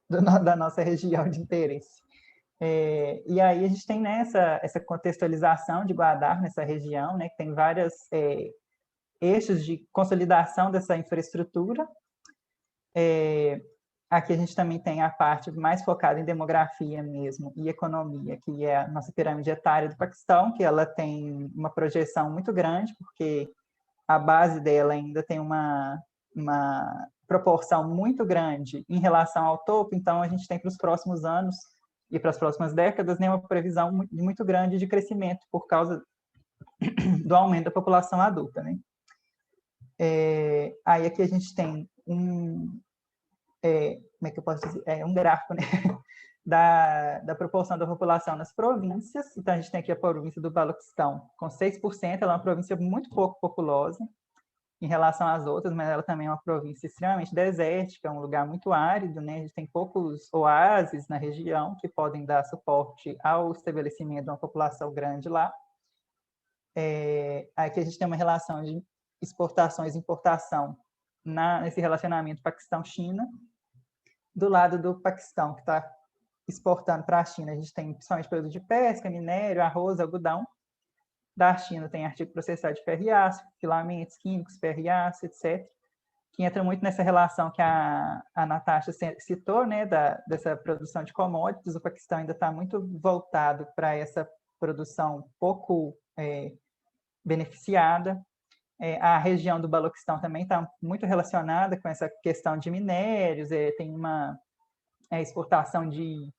da nossa região de interesse. E aí a gente tem, né, essa contextualização de Gwadar nessa região, né, que tem vários eixos de consolidação dessa infraestrutura. Aqui a gente também tem a parte mais focada em demografia mesmo e economia, que é a nossa pirâmide etária do Paquistão, que ela tem uma projeção muito grande, porque a base dela ainda tem uma proporção muito grande em relação ao topo, então a gente tem para os próximos anos e para as próximas décadas, né, uma previsão muito grande de crescimento por causa do aumento da população adulta, né? Aí aqui a gente tem como é que eu posso dizer? Um gráfico, né, da proporção da população nas províncias. Então, a gente tem aqui a província do Balochistão com 6%, ela é uma província muito pouco populosa em relação às outras, mas ela também é uma província extremamente desértica, um lugar muito árido, né? A gente tem poucos oásis na região que podem dar suporte ao estabelecimento de uma população grande lá. Aqui a gente tem uma relação de exportações e importação nesse relacionamento Paquistão-China. Do lado do Paquistão, que está exportando para a China, a gente tem principalmente produtos de pesca, minério, arroz, algodão. Da China tem artigo processado de ferro e aço, filamentos químicos, ferro e aço, etc., que entra muito nessa relação que a Natasha citou, né, dessa produção de commodities. O Paquistão ainda está muito voltado para essa produção pouco beneficiada. A região do Balochistão também está muito relacionada com essa questão de minérios, tem uma exportação de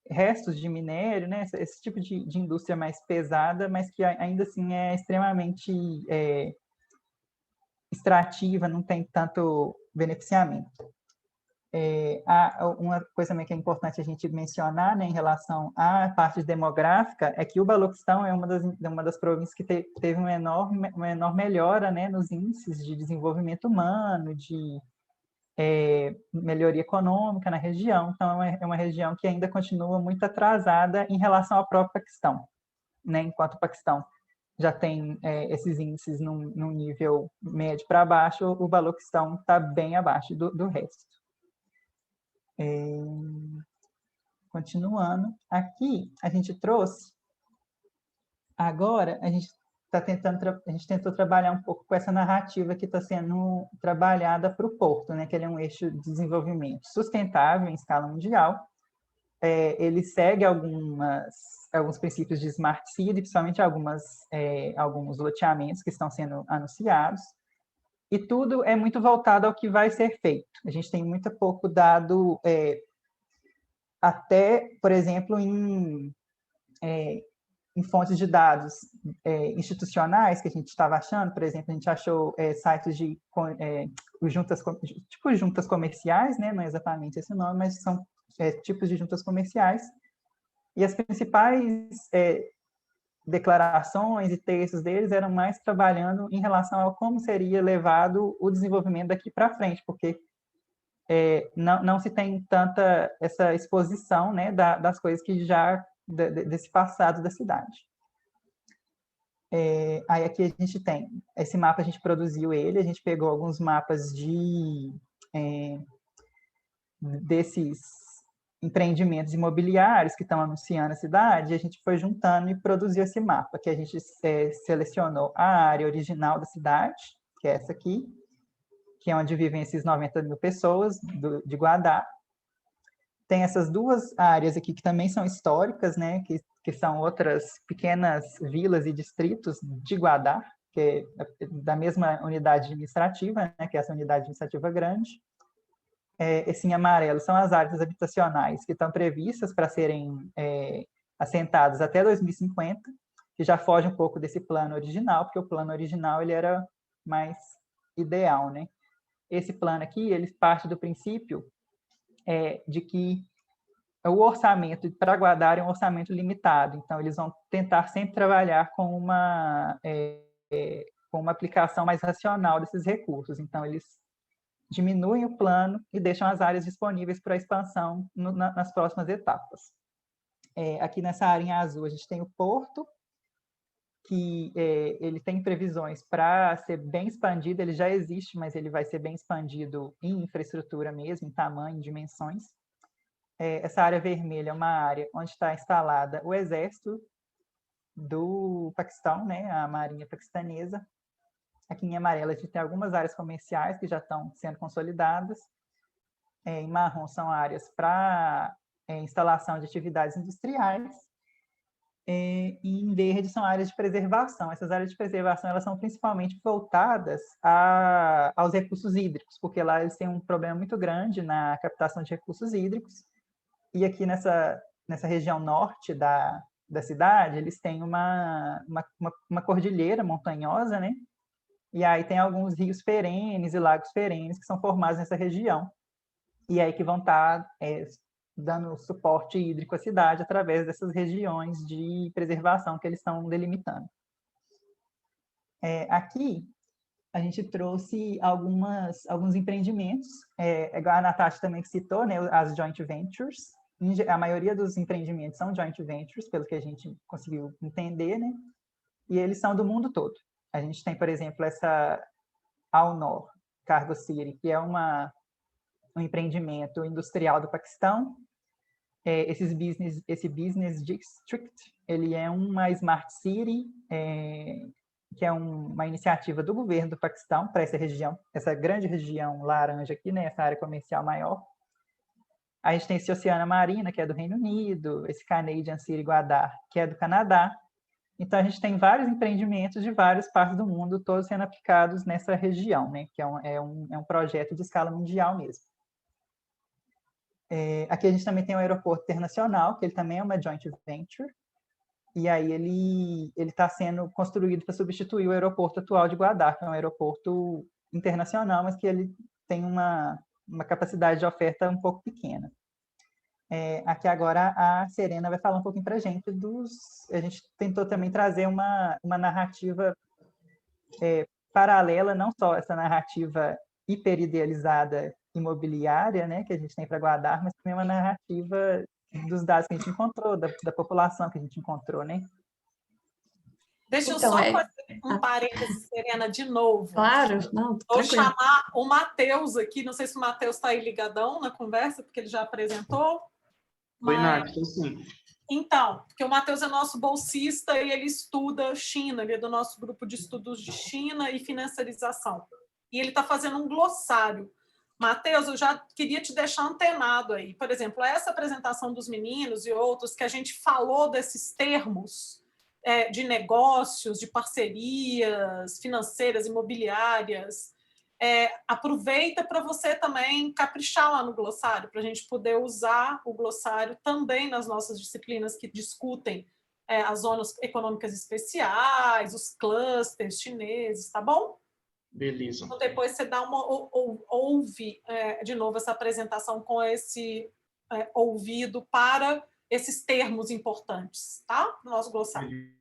restos de minério, né? Esse tipo de indústria mais pesada, mas que ainda assim é extremamente extrativa, não tem tanto beneficiamento. Uma coisa também que é importante a gente mencionar, né, em relação à parte demográfica, é que o Balochistão é uma das províncias que teve uma enorme melhora, né, nos índices de desenvolvimento humano, de melhoria econômica na região. Então, é uma região que ainda continua muito atrasada em relação ao próprio Paquistão, né? Enquanto o Paquistão já tem esses índices num nível médio para baixo, o Balochistão está bem abaixo do resto. Continuando, aqui a gente trouxe, agora a gente tentou trabalhar um pouco com essa narrativa que está sendo trabalhada para o Porto, né, que ele é um eixo de desenvolvimento sustentável em escala mundial. Ele segue alguns princípios de Smart City, principalmente alguns loteamentos que estão sendo anunciados, e tudo é muito voltado ao que vai ser feito. A gente tem muito pouco dado, até, por exemplo, em fontes de dados institucionais que a gente estava achando. Por exemplo, a gente achou sites de juntas comerciais, né? Não é exatamente esse nome, mas são tipos de juntas comerciais, e as principais declarações e textos deles eram mais trabalhando em relação a como seria levado o desenvolvimento daqui para frente, porque não se tem tanta essa exposição, né, das coisas que já desse passado da cidade. Aí aqui a gente tem esse mapa, a gente produziu ele, a gente pegou alguns mapas desses empreendimentos imobiliários que estão anunciando a cidade, e a gente foi juntando e produziu esse mapa, que a gente selecionou a área original da cidade, que é essa aqui, que é onde vivem esses 90 mil pessoas de Gwadar. Tem essas duas áreas aqui que também são históricas, né, que são outras pequenas vilas e distritos de Gwadar. que é da mesma unidade administrativa, né, que é essa unidade administrativa grande. Esse em amarelo são as áreas habitacionais que estão previstas para serem assentadas até 2050, que já foge um pouco desse plano original, porque o plano original ele era mais ideal, né? Esse plano aqui, ele parte do princípio de que o orçamento para Guadar é um orçamento limitado, então eles vão tentar sempre trabalhar com uma aplicação mais racional desses recursos. Então, eles diminuem o plano e deixam as áreas disponíveis para a expansão nas próximas etapas. Aqui nessa área em azul, a gente tem o porto, que ele tem previsões para ser bem expandido, ele já existe, mas ele vai ser bem expandido em infraestrutura mesmo, em tamanho, em dimensões. Essa área vermelha é uma área onde está instalada o exército do Paquistão, né, a marinha paquistanesa. Aqui em amarelo a gente tem algumas áreas comerciais que já estão sendo consolidadas. Em marrom são áreas para instalação de atividades industriais. E em verde são áreas de preservação. Essas áreas de preservação elas são principalmente voltadas aos recursos hídricos, porque lá eles têm um problema muito grande na captação de recursos hídricos. E aqui nessa região norte da cidade, eles têm uma cordilheira montanhosa, né? E aí tem alguns rios perenes e lagos perenes que são formados nessa região. E aí que vão estar dando suporte hídrico à cidade através dessas regiões de preservação que eles estão delimitando. Aqui, a gente trouxe alguns empreendimentos, igual a Natasha também citou, né, as joint ventures. A maioria dos empreendimentos são joint ventures, pelo que a gente conseguiu entender, né? E eles são do mundo todo. A gente tem, por exemplo, essa Al-Noor Cargo City, que é um empreendimento industrial do Paquistão. Esse Business District, ele é uma Smart City, que é uma iniciativa do governo do Paquistão para essa região, essa grande região laranja aqui, né, essa área comercial maior. A gente tem esse Oceana Marina, que é do Reino Unido, esse Canadian City Guadar, que é do Canadá. Então, a gente tem vários empreendimentos de várias partes do mundo, todos sendo aplicados nessa região, né, que é um projeto de escala mundial mesmo. Aqui a gente também tem o aeroporto internacional, que ele também é uma joint venture, e aí ele está sendo construído para substituir o aeroporto atual de Guadar, que é um aeroporto internacional, mas que ele tem uma capacidade de oferta um pouco pequena. Aqui agora a Serena vai falar um pouquinho para a gente a gente tentou também trazer uma narrativa paralela, não só essa narrativa hiperidealizada imobiliária, né, que a gente tem para Guadar, mas também uma narrativa dos dados que a gente encontrou, da população que a gente encontrou, né? Deixa eu só fazer um parênteses, Serena, de novo. Claro, não, vou chamar o Matheus aqui, não sei se o Matheus está aí ligadão na conversa, porque ele já apresentou. Oi, Nath, sim. Então, porque o Matheus é nosso bolsista e ele estuda China, ele é do nosso grupo de estudos de China e financiarização. E ele está fazendo um glossário. Matheus, eu já queria te deixar antenado aí. Por exemplo, essa apresentação dos meninos e outros que a gente falou desses termos de negócios, de parcerias financeiras, imobiliárias, aproveita para você também caprichar lá no glossário, para a gente poder usar o glossário também nas nossas disciplinas que discutem as zonas econômicas especiais, os clusters chineses, tá bom? Beleza. Então, depois você dá ouve de novo essa apresentação com esse ouvido para esses termos importantes, tá? No nosso glossário.